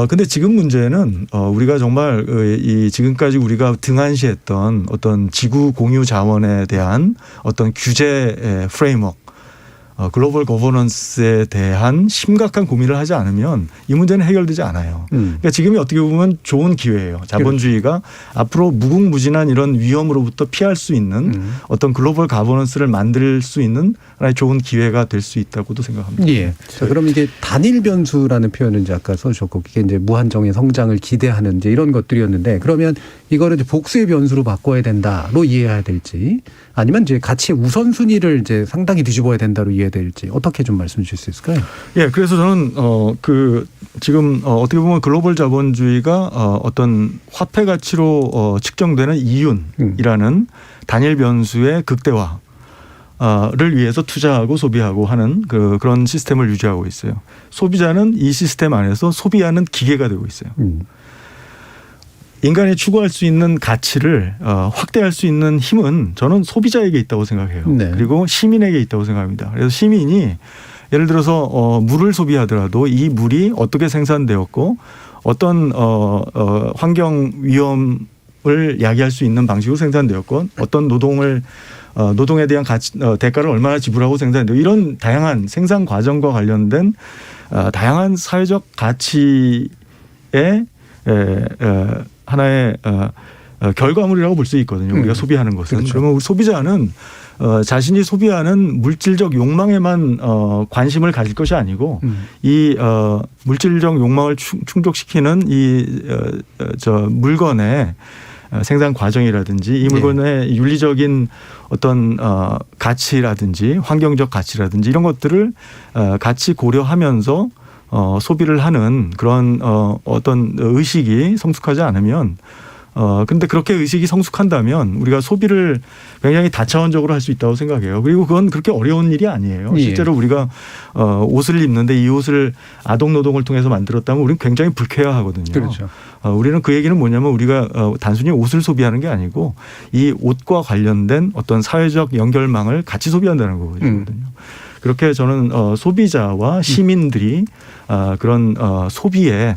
근데 지금 문제는 우리가 정말 지금까지 우리가 등한시했던 어떤 지구 공유 자원에 대한 어떤 규제 프레임워크 글로벌 거버넌스에 대한 심각한 고민을 하지 않으면 이 문제는 해결되지 않아요. 그러니까 지금이 어떻게 보면 좋은 기회예요. 자본주의가 앞으로 무궁무진한 이런 위험으로부터 피할 수 있는 어떤 글로벌 거버넌스를 만들 수 있는 하나의 좋은 기회가 될 수 있다고도 생각합니다. 예. 자, 그럼 이게 단일 변수라는 표현을 이제 아까 써주셨고 이게 이제 무한정의 성장을 기대하는 이제 이런 것들이었는데 그러면 이거를 이제 복수의 변수로 바꿔야 된다로 이해해야 될지 아니면 이제 가치의 우선순위를 이제 상당히 뒤집어야 된다로 이해해야 될지 어떻게 좀 말씀 주실 수 있을까요? 예, 그래서 저는 지금 어떻게 보면 글로벌 자본주의가 어떤 화폐 가치로 측정되는 이윤이라는 단일 변수의 극대화. 를 위해서 투자하고 소비하고 하는 그런 시스템을 유지하고 있어요. 소비자는 이 시스템 안에서 소비하는 기계가 되고 있어요. 인간이 추구할 수 있는 가치를 확대할 수 있는 힘은 저는 소비자에게 있다고 생각해요. 네. 그리고 시민에게 있다고 생각합니다. 그래서 시민이 예를 들어서 물을 소비하더라도 이 물이 어떻게 생산되었고 어떤 환경 위험을 야기할 수 있는 방식으로 생산되었고 어떤 노동에 대한 대가를 얼마나 지불하고 생산되고 이런 다양한 생산 과정과 관련된 다양한 사회적 가치의 하나의 결과물이라고 볼 수 있거든요. 우리가 소비하는 것은. 그렇죠. 그러면 우리 소비자는 자신이 소비하는 물질적 욕망에만 관심을 가질 것이 아니고 이 물질적 욕망을 충족시키는 저 물건의 생산 과정이라든지 이 물건의 윤리적인 어떤 가치라든지 환경적 가치라든지 이런 것들을 같이 고려하면서 소비를 하는 그런 어떤 의식이 성숙하지 않으면 근데 그렇게 의식이 성숙한다면 우리가 소비를 굉장히 다차원적으로 할 수 있다고 생각해요. 그리고 그건 그렇게 어려운 일이 아니에요. 실제로 우리가 옷을 입는데 이 옷을 아동 노동을 통해서 만들었다면 우리는 굉장히 불쾌해하거든요. 그렇죠. 우리는 그 얘기는 뭐냐면 우리가 단순히 옷을 소비하는 게 아니고 이 옷과 관련된 어떤 사회적 연결망을 같이 소비한다는 거거든요. 그렇게 저는 소비자와 시민들이 그런 소비의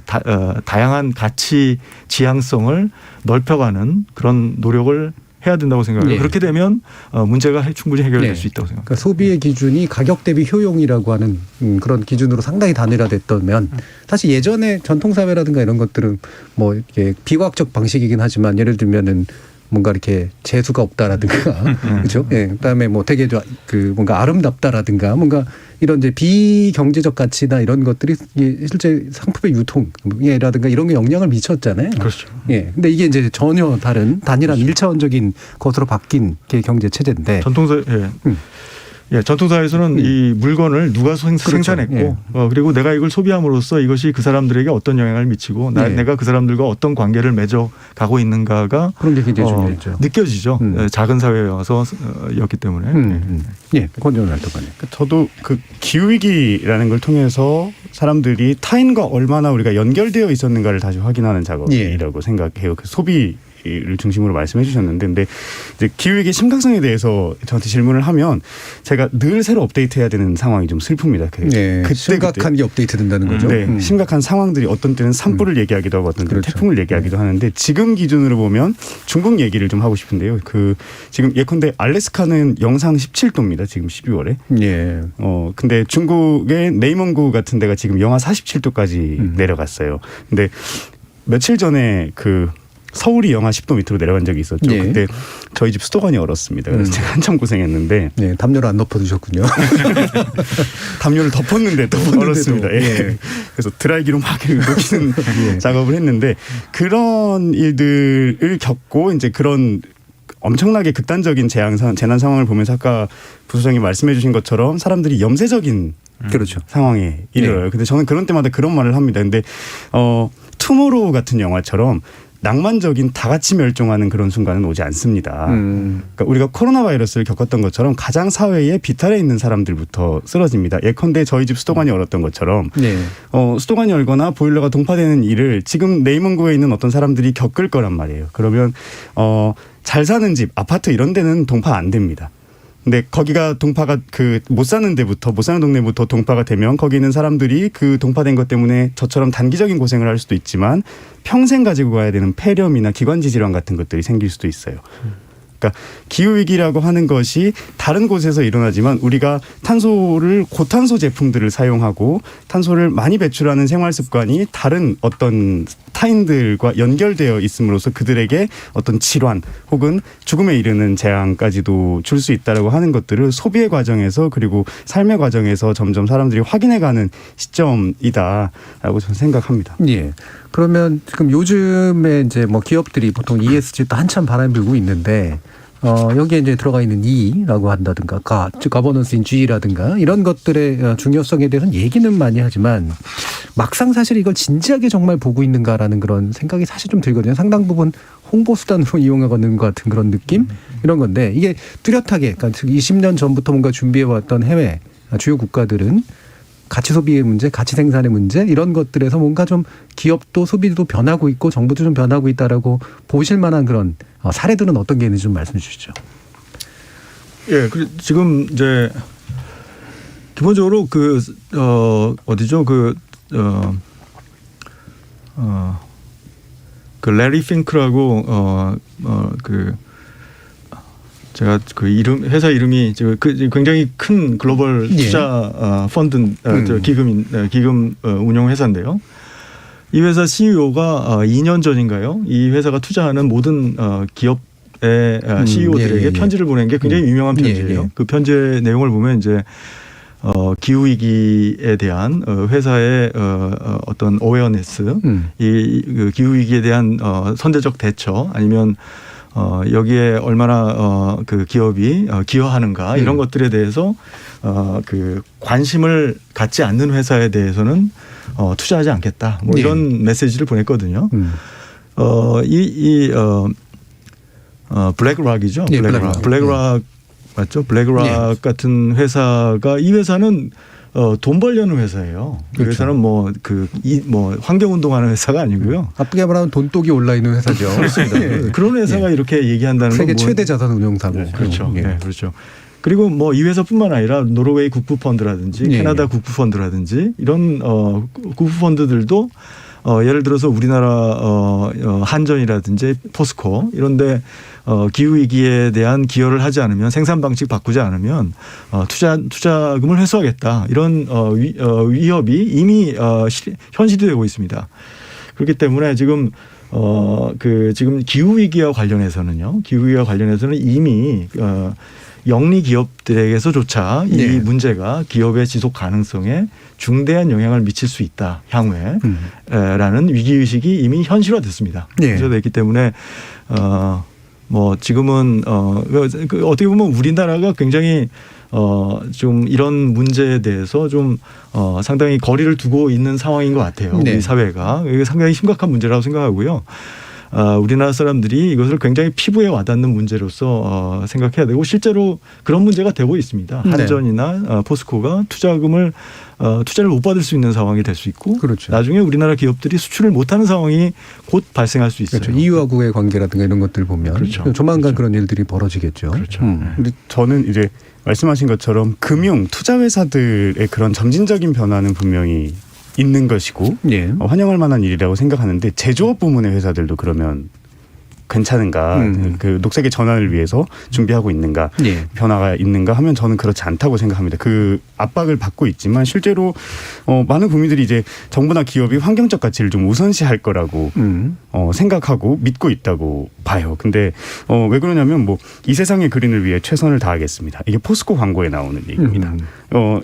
다양한 가치 지향성을 넓혀가는 그런 노력을 해야 된다고 생각해요. 네. 그렇게 되면 문제가 충분히 해결될 네. 수 있다고 생각합니다. 그러니까 소비의 기준이 가격 대비 효용이라고 하는 그런 기준으로 상당히 단일화됐다면 사실 예전에 전통사회라든가 이런 것들은 뭐 이렇게 비과학적 방식이긴 하지만 예를 들면은 뭔가 이렇게 재수가 없다라든가 그렇죠. 예. 그다음에 뭐 되게 뭔가 아름답다라든가 뭔가 이런 이제 비경제적 가치나 이런 것들이 실제 상품의 유통이라든가 이런 게 영향을 미쳤잖아요. 그렇죠. 예. 근데 이게 이제 전혀 다른 단일한 일차원적인 것으로 바뀐 게 경제 체제인데 전통사회에서는 이 물건을 누가 생산했고 그리고 내가 이걸 소비함으로써 이것이 그 사람들에게 어떤 영향을 미치고 내가 그 사람들과 어떤 관계를 맺어 가고 있는가가 그런 게 굉장히 중요했죠. 느껴지죠. 작은 사회여서였기 때문에. 예, 권정훈 활동가님. 저도 그 기후위기라는 걸 통해서 사람들이 타인과 얼마나 우리가 연결되어 있었는가를 다시 확인하는 작업이라고 생각해요. 그 소비 를 중심으로 말씀해 주셨는데 근데 이제 기후위기 심각성에 대해서 저한테 질문을 하면 제가 늘 새로 업데이트해야 되는 상황이 좀 슬픕니다. 심각한 게 업데이트된다는 거죠. 네, 심각한 상황들이 어떤 때는 산불을 얘기하기도 하고 어떤 때는 태풍을 얘기하기도 하는데 지금 기준으로 보면 중국 얘기를 좀 하고 싶은데요. 지금 예컨대 알래스카는 영상 17도입니다. 지금 12월에. 예. 근데 중국의 네이먼구 같은 데가 지금 영하 47도까지 내려갔어요. 근데 며칠 전에 서울이 영하 10도 밑으로 내려간 적이 있었죠. 예. 그때 저희 집 수도관이 얼었습니다. 그래서 제가 한참 고생했는데. 네, 담요를 안 덮어두셨군요. 담요를 덮었는데 또 얼었습니다. 예. 그래서 드라이기로 막 녹이는 작업을 했는데 그런 일들을 겪고 이제 그런 엄청나게 극단적인 재난 상황을 보면서 아까 부소장이 말씀해 주신 것처럼 사람들이 염세적인 상황에 이르러요. 근데 저는 그런 때마다 그런 말을 합니다. 근데 투모로우 같은 영화처럼 낭만적인 다 같이 멸종하는 그런 순간은 오지 않습니다. 그러니까 우리가 코로나 바이러스를 겪었던 것처럼 가장 사회의 비탈에 있는 사람들부터 쓰러집니다. 예컨대 저희 집 수도관이 얼었던 것처럼 수도관이 얼거나 보일러가 동파되는 일을 지금 네이먼구에 있는 어떤 사람들이 겪을 거란 말이에요. 그러면 잘 사는 집, 아파트 이런 데는 동파 안 됩니다. 근데 거기가 동파가 못 사는 동네부터 동파가 되면 거기 있는 사람들이 그 동파된 것 때문에 저처럼 단기적인 고생을 할 수도 있지만 평생 가지고 가야 되는 폐렴이나 기관지 질환 같은 것들이 생길 수도 있어요. 그러니까 기후위기라고 하는 것이 다른 곳에서 일어나지만 우리가 고탄소 제품들을 사용하고 탄소를 많이 배출하는 생활 습관이 다른 어떤 타인들과 연결되어 있음으로써 그들에게 어떤 질환 혹은 죽음에 이르는 재앙까지도 줄 수 있다라고 하는 것들을 소비의 과정에서 그리고 삶의 과정에서 점점 사람들이 확인해가는 시점이다라고 저는 생각합니다. 예. 그러면 지금 요즘에 이제 뭐 기업들이 보통 ESG도 한참 바람 불고 있는데 여기에 이제 들어가 있는 E라고 한다든가 즉 거버넌스인 G라든가 이런 것들의 중요성에 대해서는 얘기는 많이 하지만 막상 사실 이걸 진지하게 정말 보고 있는가라는 그런 생각이 사실 좀 들거든요. 상당 부분 홍보 수단으로 이용하는 것 같은 그런 느낌 이런 건데 이게 뚜렷하게 그러니까 20년 전부터 뭔가 준비해 왔던 해외 주요 국가들은 가치 소비의 문제, 가치 생산의 문제 이런 것들에서 뭔가 좀 기업도 소비도 변하고 있고 정부도 좀 변하고 있다라고 보실 만한 그런 사례들은 어떤 게 있는지 좀 말씀해 주시죠. 예, 지금 이제 기본적으로 어디죠? 레리 핑크라고 제가 회사 이름이 굉장히 큰 글로벌 투자 펀드 기금 운용 회사인데요. 이 회사 CEO가 2년 전인가요? 이 회사가 투자하는 모든 기업의 CEO들에게 편지를 보낸 게 굉장히 유명한 편지예요. 그 편지의 내용을 보면 이제 기후 위기에 대한 회사의 어떤 어웨어네스, 이 기후 위기에 대한 선제적 대처 아니면 여기에 얼마나 그 기업이 기여하는가 이런 것들에 대해서 관심을 갖지 않는 회사에 대해서는 투자하지 않겠다. 뭐 이런 메시지를 보냈거든요. 블랙락이죠. 블랙락 맞죠? 블랙락 같은 회사가 이 회사는 돈 벌려는 회사예요. 그렇죠. 이 회사는 뭐 환경 운동하는 회사가 아니고요. 나쁘게 말하면 돈독이 올라 있는 회사죠. 그렇습니다. 그런 회사가 이렇게 얘기한다는 건 세계 최대 자산 운용사고. 그렇죠. 네, 그렇죠. 그리고 뭐 이 회사뿐만 아니라 노르웨이 국부 펀드라든지 캐나다 국부 펀드라든지 이런 국부 펀드들도 예를 들어서 우리나라 한전이라든지 포스코 이런데 기후 위기에 대한 기여를 하지 않으면 생산 방식 바꾸지 않으면 투자금을 회수하겠다 이런 위협이 이미 현실이 되고 있습니다. 그렇기 때문에 지금 지금 기후 위기와 관련해서는 이미 영리 기업들에게서조차 이 문제가 기업의 지속 가능성에 중대한 영향을 미칠 수 있다 향후에 라는 위기의식이 이미 현실화됐습니다. 현실화됐기 때문에 뭐 지금은 어떻게 보면 우리나라가 굉장히 좀 이런 문제에 대해서 좀 상당히 거리를 두고 있는 상황인 것 같아요. 우리 사회가 이게 상당히 심각한 문제라고 생각하고요. 우리나라 사람들이 이것을 굉장히 피부에 와닿는 문제로서 생각해야 되고 실제로 그런 문제가 되고 있습니다. 한전이나 포스코가 투자를 못 받을 수 있는 상황이 될 수 있고 그렇죠. 나중에 우리나라 기업들이 수출을 못하는 상황이 곧 발생할 수 있어요. 그렇죠. EU하고의 관계라든가 이런 것들 보면 그렇죠. 조만간 그런 일들이 벌어지겠죠. 그렇죠. 근데 저는 이제 말씀하신 것처럼 금융 투자 회사들의 그런 점진적인 변화는 분명히 있는 것이고 환영할 만한 일이라고 생각하는데 제조업 부문의 회사들도 그러면 괜찮은가 그 녹색의 전환을 위해서 준비하고 있는가 변화가 있는가 하면 저는 그렇지 않다고 생각합니다. 그 압박을 받고 있지만 실제로 많은 국민들이 이제 정부나 기업이 환경적 가치를 좀 우선시할 거라고 생각하고 믿고 있다고 봐요. 근데 왜 그러냐면 뭐 이 세상의 그린을 위해 최선을 다하겠습니다. 이게 포스코 광고에 나오는 얘기입니다.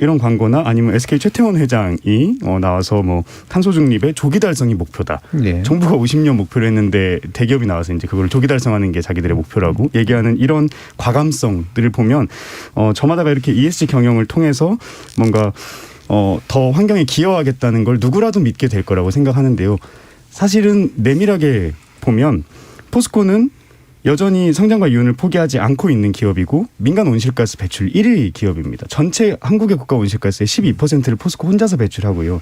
이런 광고나 아니면 SK 최태원 회장이 나와서 뭐 탄소 중립의 조기 달성이 목표다. 정부가 50년 목표를 했는데 대기업이 나와서 이제 그걸 조기 달성하는 게 자기들의 목표라고 얘기하는 이런 과감성들을 보면 저마다가 이렇게 ESG 경영을 통해서 뭔가 더 환경에 기여하겠다는 걸 누구라도 믿게 될 거라고 생각하는데요. 사실은 내밀하게 보면 포스코는 여전히 성장과 이윤을 포기하지 않고 있는 기업이고 민간 온실가스 배출 1위 기업입니다. 전체 한국의 국가 온실가스의 12%를 포스코 혼자서 배출하고요.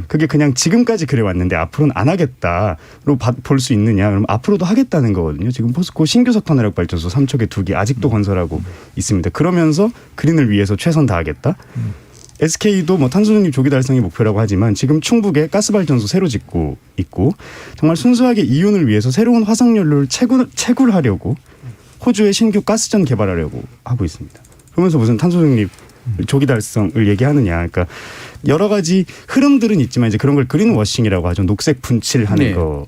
그게 그냥 지금까지 그래 왔는데 앞으로는 안 하겠다로 볼 수 있느냐. 그럼 앞으로도 하겠다는 거거든요. 지금 포스코 신규 석탄 화력 발전소 3척에 2개 아직도 건설하고 있습니다. 그러면서 그린을 위해서 최선 다하겠다. SK도 뭐 탄소중립 조기 달성이 목표라고 하지만 지금 충북에 가스발전소 새로 짓고 있고 정말 순수하게 이윤을 위해서 새로운 화석연료를 채굴하려고 호주에 신규 가스전 개발하려고 하고 있습니다. 그러면서 무슨 탄소중립 조기 달성을 얘기하느냐. 그러니까 여러 가지 흐름들은 있지만 이제 그런 걸 그린워싱이라고 하죠. 녹색 분칠하는 거.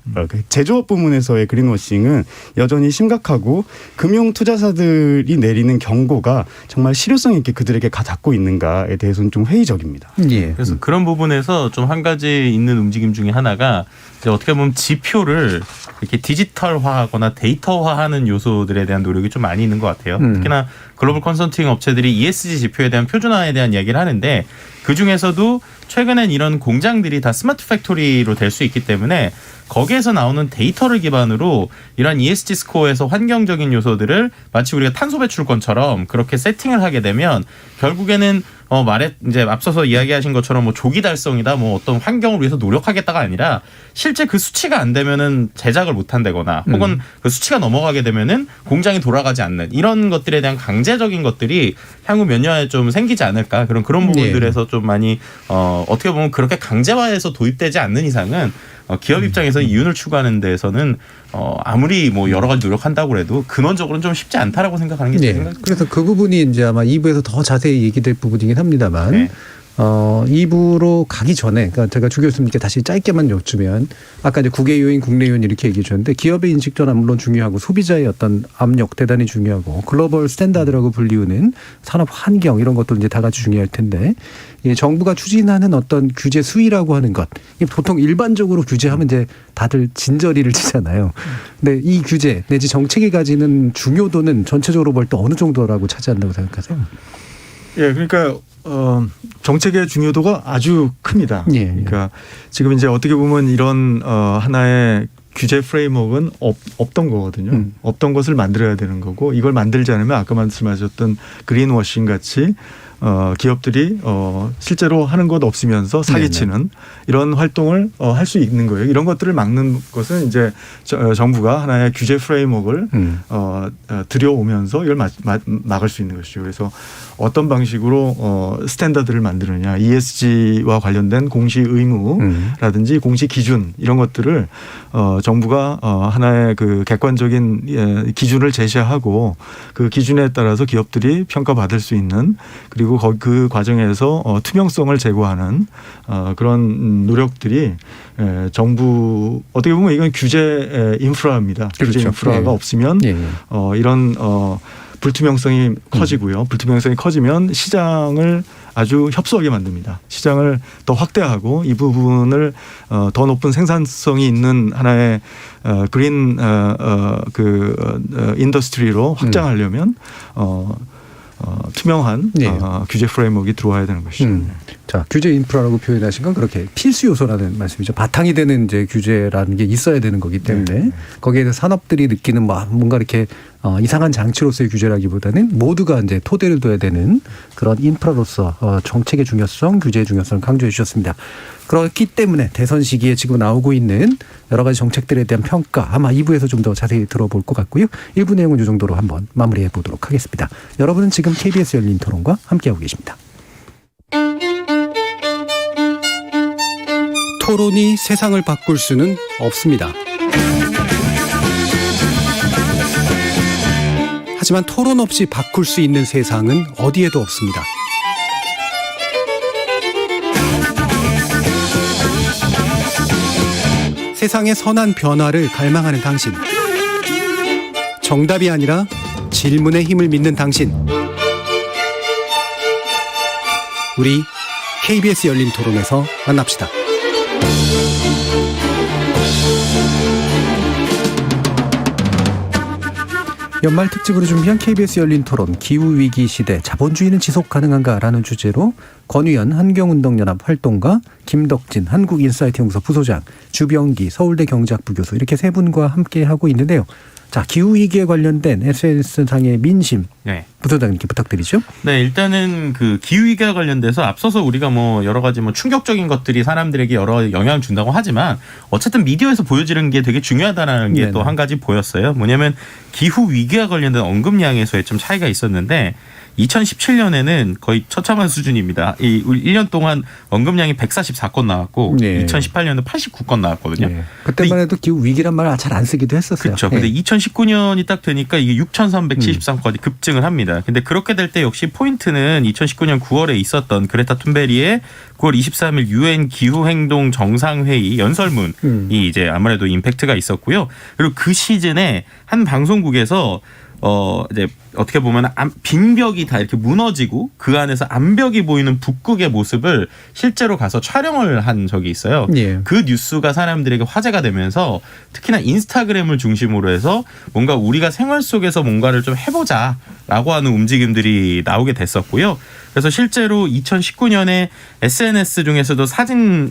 제조업 부문에서의 그린워싱은 여전히 심각하고 금융 투자사들이 내리는 경고가 정말 실효성 있게 그들에게 닿고 있는가에 대해서는 좀 회의적입니다. 그래서 그런 부분에서 좀 한 가지 있는 움직임 중에 하나가 이제 어떻게 보면 지표를 이렇게 디지털화하거나 데이터화하는 요소들에 대한 노력이 좀 많이 있는 것 같아요. 특히나 글로벌 컨설팅 업체들이 ESG 지표에 대한 표준화에 대한 이야기를 하는데 그중에서도 최근엔 이런 공장들이 다 스마트 팩토리로 될 수 있기 때문에 거기에서 나오는 데이터를 기반으로 이런 ESG 스코어에서 환경적인 요소들을 마치 우리가 탄소 배출권처럼 그렇게 세팅을 하게 되면 결국에는 이제 앞서서 이야기하신 것처럼 뭐 조기 달성이다, 뭐 어떤 환경을 위해서 노력하겠다가 아니라 실제 그 수치가 안 되면은 제작을 못 한다거나 혹은 그 수치가 넘어가게 되면은 공장이 돌아가지 않는 이런 것들에 대한 강제적인 것들이 향후 몇 년에 좀 생기지 않을까 그런 부분들에서 좀 많이 어떻게 보면 그렇게 강제화해서 도입되지 않는 이상은 기업 입장에서 이윤을 추구하는 데에서는 아무리 뭐 여러 가지 노력한다고 해도 근원적으로는 좀 쉽지 않다라고 생각하는 게 제 생각입니다. 그래서 그 부분이 이제 아마 2부에서 더 자세히 얘기될 부분이긴 합니다만 네. 2부로 가기 전에 그러니까 제가 주 교수님께 다시 짧게만 여쭈면 아까 이제 국외 요인, 국내 요인 이렇게 얘기해 주셨는데 기업의 인식 전환 물론 중요하고 소비자의 어떤 압력 대단히 중요하고 글로벌 스탠다드라고 불리우는 산업 환경 이런 것도 이제 다 같이 중요할 텐데 정부가 추진하는 어떤 규제 수위라고 하는 것 보통 일반적으로 규제하면 이제 다들 진저리를 치잖아요. 근데 이 규제 내지 정책이 가지는 중요도는 전체적으로 볼 때 어느 정도라고 차지한다고 생각하세요? 예, 그러니까 정책의 중요도가 아주 큽니다. 예, 예. 그러니까 지금 이제 어떻게 보면 이런 하나의 규제 프레임워크는 없던 거거든요. 없던 것을 만들어야 되는 거고 이걸 만들지 않으면 아까 말씀하셨던 그린워싱 같이 기업들이 실제로 하는 것 없으면서 사기치는 이런 활동을 할 수 있는 거예요. 이런 것들을 막는 것은 이제 정부가 하나의 규제 프레임워크를 들여오면서 이걸 막을 수 있는 것이죠. 그래서 어떤 방식으로 스탠다드를 만드느냐, ESG와 관련된 공시 의무라든지 공시 기준 이런 것들을 정부가 하나의 그 객관적인 기준을 제시하고 그 기준에 따라서 기업들이 평가받을 수 있는 그리고 그 과정에서 투명성을 제고하는 그런 노력들이 정부 어떻게 보면 이건 규제 인프라입니다. 그렇죠. 규제 인프라가 없으면 이런 불투명성이 커지고요. 불투명성이 커지면 시장을 아주 협소하게 만듭니다. 시장을 더 확대하고 이 부분을 더 높은 생산성이 있는 하나의 그린 인더스트리로 확장하려면 투명한 규제 프레임워크가 들어와야 되는 것이죠. 자, 규제 인프라라고 표현하신 건 그렇게 필수 요소라는 말씀이죠. 바탕이 되는 이제 규제라는 게 있어야 되는 거기 때문에 거기에 대해서 산업들이 느끼는 뭔가 이렇게 이상한 장치로서의 규제라기보다는 모두가 이제 토대를 둬야 되는 그런 인프라로서 정책의 중요성, 규제의 중요성을 강조해 주셨습니다. 그렇기 때문에 대선 시기에 지금 나오고 있는 여러 가지 정책들에 대한 평가 아마 2부에서 좀 더 자세히 들어볼 것 같고요. 1부 내용은 이 정도로 한번 마무리해 보도록 하겠습니다. 여러분은 지금 KBS 열린 토론과 함께하고 계십니다. 토론이 세상을 바꿀 수는 없습니다. 하지만 토론 없이 바꿀 수 있는 세상은 어디에도 없습니다. 세상의 선한 변화를 갈망하는 당신. 정답이 아니라 질문의 힘을 믿는 당신. 우리 KBS 열린 토론에서 만납시다. 연말 특집으로 준비한 KBS 열린 토론 기후위기 시대 자본주의는 지속 가능한가라는 주제로 권유현 환경운동연합 활동가 김덕진 한국인사이트 연구소 부소장 주병기 서울대 경제학부 교수 이렇게 세 분과 함께하고 있는데요. 자, 기후위기에 관련된 SNS상의 민심 부소장님께 부탁드리죠. 네, 일단은 그 기후위기와 관련돼서 앞서서 우리가 뭐 여러 가지 뭐 충격적인 것들이 사람들에게 여러 영향을 준다고 하지만 어쨌든 미디어에서 보여지는 게 되게 중요하다는 게 또 한 가지 보였어요. 뭐냐면 기후위기와 관련된 언급량에서의 좀 차이가 있었는데 2017년에는 거의 처참한 수준입니다. 이 1년 동안 언급량이 144건 나왔고 2018년은 89건 나왔거든요. 그때만 해도 기후 위기란 말을 잘 안 쓰기도 했었어요. 그렇죠. 근데 2019년이 딱 되니까 이게 6,373건이 급증을 합니다. 근데 그렇게 될 때 역시 포인트는 2019년 9월에 있었던 그레타 툰베리의 9월 23일 유엔 기후행동 정상회의 연설문이 이제 아무래도 임팩트가 있었고요. 그리고 그 시즌에 한 방송국에서 이제 어떻게 보면 빈벽이 다 이렇게 무너지고 그 안에서 암벽이 보이는 북극의 모습을 실제로 가서 촬영을 한 적이 있어요. 그 뉴스가 사람들에게 화제가 되면서 특히나 인스타그램을 중심으로 해서 뭔가 우리가 생활 속에서 뭔가를 좀 해보자라고 하는 움직임들이 나오게 됐었고요. 그래서 실제로 2019년에 SNS 중에서도 사진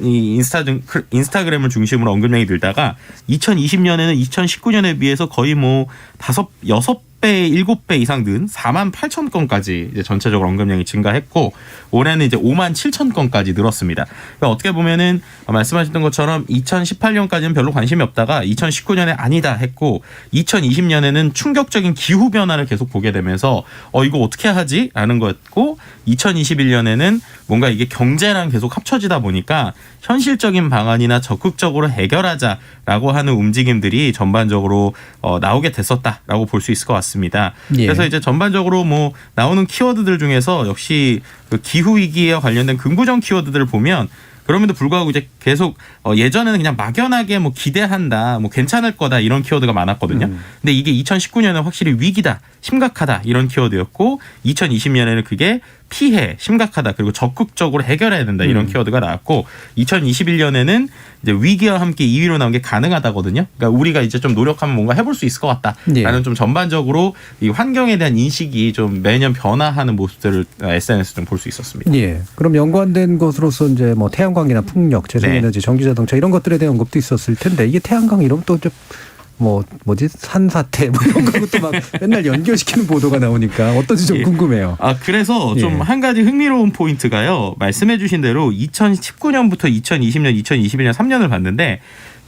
인스타그램을 중심으로 언급량이 늘다가 2020년에는 2019년에 비해서 거의 뭐 6배, 7배 이상 는 4만 8천 건까지 이제 전체적으로 언급량이 증가했고 올해는 이제 5만 7천 건까지 늘었습니다. 그러니까 어떻게 보면은 말씀하셨던 것처럼 2018년까지는 별로 관심이 없다가 2019년에 아니다 했고 2020년에는 충격적인 기후 변화를 계속 보게 되면서 이거 어떻게 하지? 라는 거였고 2021년에는 뭔가 이게 경제랑 계속 합쳐지다 보니까 현실적인 방안이나 적극적으로 해결하자라고 하는 움직임들이 전반적으로 나오게 됐었다라고 볼 수 있을 것 같습니다. 예. 그래서 이제 전반적으로 뭐 나오는 키워드들 중에서 역시 그 기후 위기에 관련된 긍부정 키워드들을 보면 그럼에도 불구하고 이제 계속 예전에는 그냥 막연하게 뭐 기대한다, 뭐 괜찮을 거다 이런 키워드가 많았거든요. 근데 이게 2019년은 확실히 위기다, 심각하다 이런 키워드였고 2020년에는 그게 피해, 심각하다 그리고 적극적으로 해결해야 된다 이런 키워드가 나왔고 2021년에는 이제 위기와 함께 2위로 나온 게 가능하다거든요. 그러니까 우리가 이제 좀 노력하면 뭔가 해볼 수 있을 것 같다라는 좀 전반적으로 이 환경에 대한 인식이 좀 매년 변화하는 모습들을 SNS 좀 볼 수 있었습니다. 예. 그럼 연관된 것으로서 이제 뭐 태양광이나 풍력, 재생에너지, 전기자동차 이런 것들에 대한 언급도 있었을 텐데 이게 태양광 이러면 또 좀 뭐지 산사태 뭐 이런 것도 막 맨날 연결시키는 보도가 나오니까 어떤지 좀 궁금해요. 그래서 좀 한 가지 흥미로운 포인트가요. 말씀해주신 대로 2019년부터 2020년, 2021년 3년을 봤는데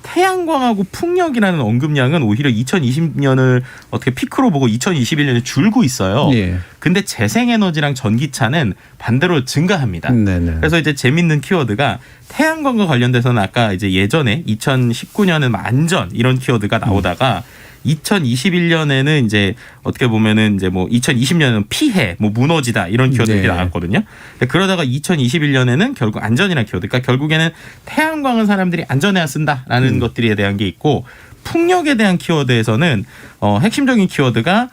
태양광하고 풍력이라는 언급량은 오히려 2020년을 어떻게 피크로 보고 2021년에 줄고 있어요. 예. 근데 재생에너지랑 전기차는 반대로 증가합니다. 네네. 그래서 이제 재밌는 키워드가 태양광과 관련돼서는 아까 이제 예전에 2019년은 안전 이런 키워드가 나오다가 2021년에는 이제 어떻게 보면은 이제 뭐 2020년은 피해, 뭐 무너지다 이런 키워드들이 나왔거든요. 그러다가 2021년에는 결국 안전이라는 키워드, 그러니까 결국에는 태양광은 사람들이 안전해야 쓴다라는 것들에 대한 게 있고 풍력에 대한 키워드에서는 핵심적인 키워드가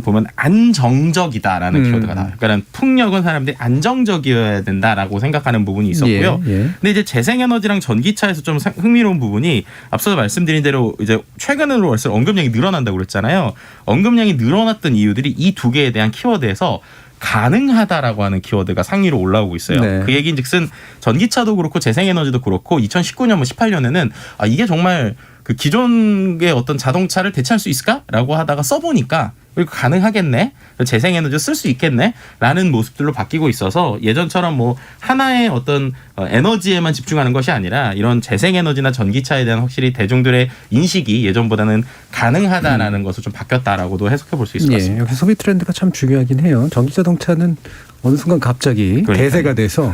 보면 안정적이다라는 키워드가 나와요. 그러니까 풍력은 사람들이 안정적이어야 된다라고 생각하는 부분이 있었고요. 근데 이제 재생에너지랑 전기차에서 좀 흥미로운 부분이 앞서 말씀드린 대로 이제 최근으로 벌써 언급량이 늘어난다고 그랬잖아요. 언급량이 늘어났던 이유들이 이 두 개에 대한 키워드에서 가능하다라고 하는 키워드가 상위로 올라오고 있어요. 네. 그 얘기인즉슨 전기차도 그렇고 재생에너지도 그렇고 2019년, 18년에는 이게 정말 그 기존의 어떤 자동차를 대체할 수 있을까라고 하다가 써보니까 이거 가능하겠네, 재생에너지 쓸 수 있겠네라는 모습들로 바뀌고 있어서 예전처럼 뭐 하나의 어떤 에너지에만 집중하는 것이 아니라 이런 재생에너지나 전기차에 대한 확실히 대중들의 인식이 예전보다는 가능하다라는 것을 좀 바뀌었다라고도 해석해 볼 수 있을 것 같습니다. 여기 소비 트렌드가 참 중요하긴 해요. 전기자동차는 어느 순간 갑자기 대세가 돼서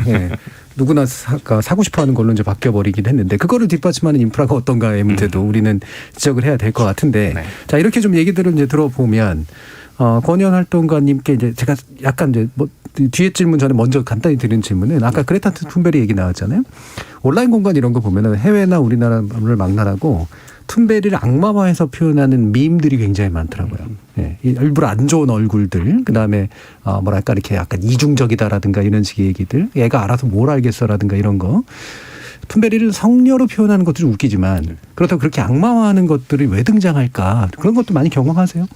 누구나 사고 싶어하는 걸로 이제 바뀌어버리긴 했는데 그거를 뒷받침하는 인프라가 어떤가의 문제도 우리는 지적을 해야 될 것 같은데 자 이렇게 좀 얘기들을 이제 들어보면 권희원 활동가님께 이제 제가 약간 이제 뭐 뒤에 질문 전에 먼저 간단히 드린 질문은 아까 그레타 툰베리 얘기 나왔잖아요. 온라인 공간 이런 거 보면은 해외나 우리나라를 막나라고 툰베리를 악마화해서 표현하는 밈들이 굉장히 많더라고요. 예, 일부러 안 좋은 얼굴들, 그 다음에 뭐랄까 이렇게 약간 이중적이다라든가 이런 식의 얘기들, 얘가 알아서 뭘 알겠어라든가 이런 거. 툰베리를 성녀로 표현하는 것들이 웃기지만 그렇다고 그렇게 악마화하는 것들이 왜 등장할까? 그런 것도 많이 경험하세요?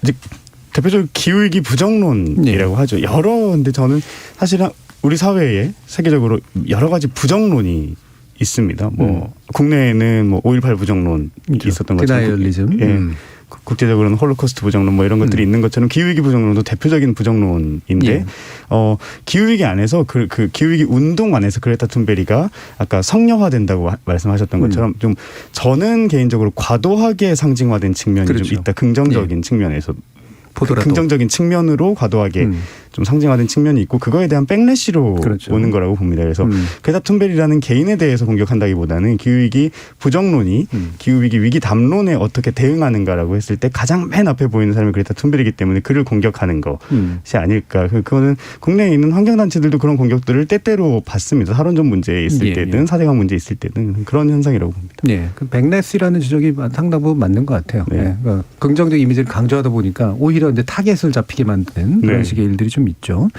이제 대표적으로 기후위기 부정론이라고 하죠. 근데 저는 사실은 우리 사회에 세계적으로 여러 가지 부정론이 있습니다. 뭐 국내에는 뭐 5.18 부정론이 있었던 것처럼 디나이얼리즘. 국제적으로는 홀로코스트 부정론 뭐 이런 것들이 있는 것처럼 기후위기 부정론도 대표적인 부정론인데 기후위기 안에서 그 기후위기 운동 안에서 그레타 툰베리가 아까 성녀화된다고 말씀하셨던 것처럼 좀 저는 개인적으로 과도하게 상징화된 측면이 좀 있다. 긍정적인 측면에서 보더라도. 긍정적인 측면으로 과도하게 좀 상징화된 측면이 있고 그거에 대한 백래시로 오는 거라고 봅니다. 그래서 그레타 툰베리라는 개인에 대해서 공격한다기보다는 기후위기 부정론이 기후위기 위기 담론에 어떻게 대응하는가라고 했을 때 가장 맨 앞에 보이는 사람이 그레타 툰베리이기 때문에 그를 공격하는 것이 아닐까. 그거는 국내에 있는 환경단체들도 그런 공격들을 때때로 받습니다. 탈원전 문제에 있을 때든 사대강 문제에 있을 때든 그런 현상이라고 봅니다. 네, 그 백래시라는 지적이 상당 부분 맞는 것 같아요. 그러니까 긍정적 이미지를 강조하다 보니까 오히려 이제 타겟을 잡히게 만드는 그런 식의 일들이 좀 있죠.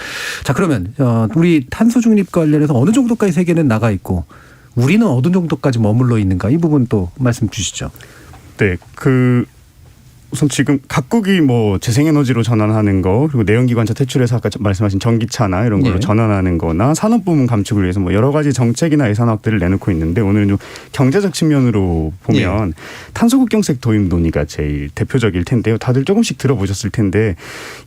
자, 그러면 우리 탄소 중립 관련해서 어느 정도까지 세계는 나가 있고 우리는 어느 정도까지 머물러 있는가 이 부분 또 말씀 주시죠. 네, 우선 지금 각국이 뭐 재생에너지로 전환하는 거 그리고 내연기관차 퇴출해서 아까 말씀하신 전기차나 이런 걸로 전환하는 거나 산업부문 감축을 위해서 뭐 여러 가지 정책이나 예산 확대를 내놓고 있는데 오늘은 좀 경제적 측면으로 보면 탄소국경세 도입 논의가 제일 대표적일 텐데요. 다들 조금씩 들어보셨을 텐데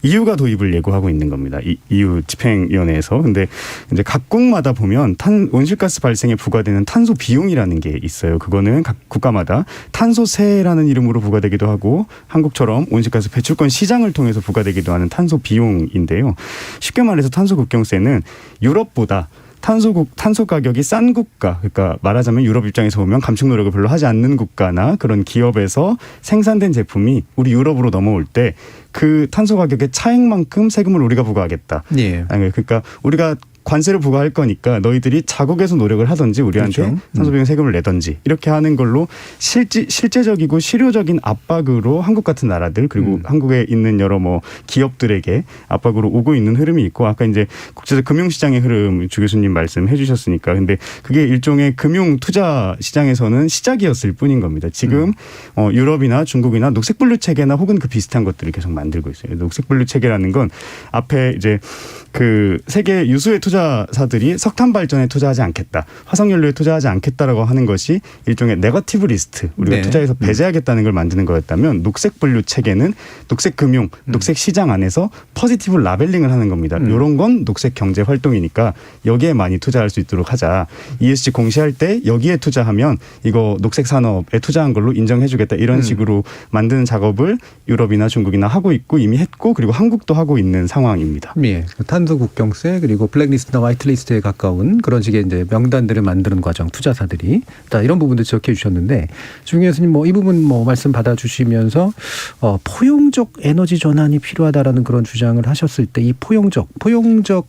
EU가 도입을 예고하고 있는 겁니다. EU 집행위원회에서. 근데 이제 각국마다 보면 온실가스 발생에 부과되는 탄소 비용이라는 게 있어요. 그거는 각 국가마다 탄소세라는 이름으로 부과되기도 하고 한국처럼 온실가스 배출권 시장을 통해서 부과되기도 하는 탄소 비용인데요. 쉽게 말해서 탄소국경세는 유럽보다 탄소 가격이 싼 국가, 그러니까 말하자면 유럽 입장에서 보면 감축 노력을 별로 하지 않는 국가나 그런 기업에서 생산된 제품이 우리 유럽으로 넘어올 때 그 탄소 가격의 차액만큼 세금을 우리가 부과하겠다. 그러니까 우리가 관세를 부과할 거니까 너희들이 자국에서 노력을 하든지 우리한테 그렇죠. 탄소비용 세금을 내든지 이렇게 하는 걸로 실제적이고 실효적인 압박으로 한국 같은 나라들 그리고 한국에 있는 여러 뭐 기업들에게 압박으로 오고 있는 흐름이 있고 아까 이제 국제적 금융시장의 흐름 주 교수님 말씀해 주셨으니까 근데 그게 일종의 금융 투자 시장에서는 시작이었을 뿐인 겁니다. 지금 유럽이나 중국이나 녹색분류 체계나 혹은 그 비슷한 것들을 계속 만들고 있어요. 녹색분류 체계라는 건 앞에 이제 그 세계 유수의 투자사들이 석탄 발전에 투자하지 않겠다, 화석연료에 투자하지 않겠다라고 하는 것이 일종의 네거티브 리스트, 우리가 투자해서 배제하겠다는 걸 만드는 거였다면 녹색 분류 체계는 녹색 금융, 녹색 시장 안에서 포지티브 라벨링을 하는 겁니다. 이런 건 녹색 경제 활동이니까 여기에 많이 투자할 수 있도록 하자. ESG 공시할 때 여기에 투자하면 이거 녹색 산업에 투자한 걸로 인정해주겠다. 이런 식으로 만드는 작업을 유럽이나 중국이나 하고 있고 이미 했고 그리고 한국도 하고 있는 상황입니다. 탄소 국경세 그리고 블랙리스트나 화이트리스트에 가까운 그런 식의 이제 명단들을 만드는 과정 투자사들이 다 이런 부분도 지적해 주셨는데 주 교수님 뭐 이 부분 뭐 말씀 받아주시면서 포용적 에너지 전환이 필요하다라는 그런 주장을 하셨을 때 이 포용적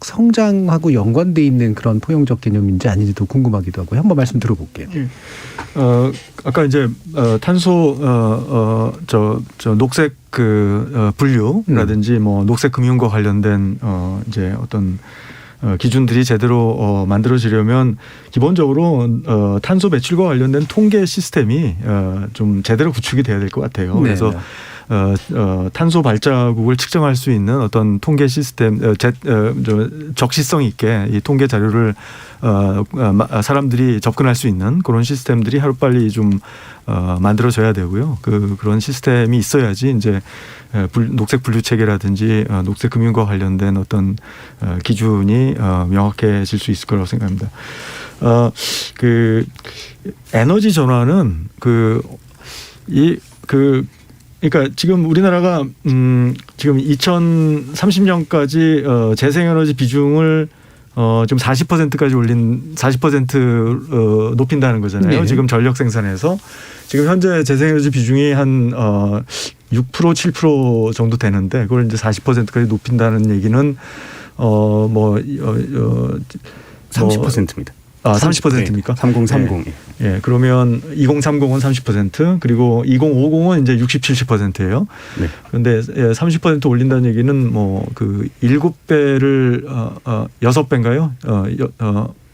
성장하고 연관돼 있는 그런 포용적 개념인지 아닌지도 궁금하기도 하고요. 한번 말씀 들어볼게요. 아까 이제 탄소 녹색 분류라든지 뭐 녹색 금융과 관련된 이제 어떤 기준들이 제대로 만들어지려면 기본적으로 탄소 배출과 관련된 통계 시스템이 좀 제대로 구축이 돼야 될 것 같아요. 그래서 탄소 발자국을 측정할 수 있는 어떤 통계 시스템, 적시성 있게 이 통계 자료를 사람들이 접근할 수 있는 그런 시스템들이 하루빨리 좀 만들어져야 되고요. 그런 시스템이 있어야지 이제 녹색 분류 체계라든지 녹색 금융과 관련된 어떤 기준이 명확해질 수 있을 거라고 생각합니다. 그 에너지 전환은 그러니까 지금 우리나라가 지금 2030년까지 재생에너지 비중을 지금 40%까지 40% 높인다는 거잖아요. 지금 전력 생산에서 지금 현재 재생에너지 비중이 한 6% 7% 정도 되는데 그걸 이제 40%까지 높인다는 얘기는 30%입니다. 30%입니까? 3030. 예, 그러면 2030은 30%, 그리고 2050은 이제 60, 70%예요. 그런데 30% 올린다는 얘기는 뭐 그 7배를 6배인가요?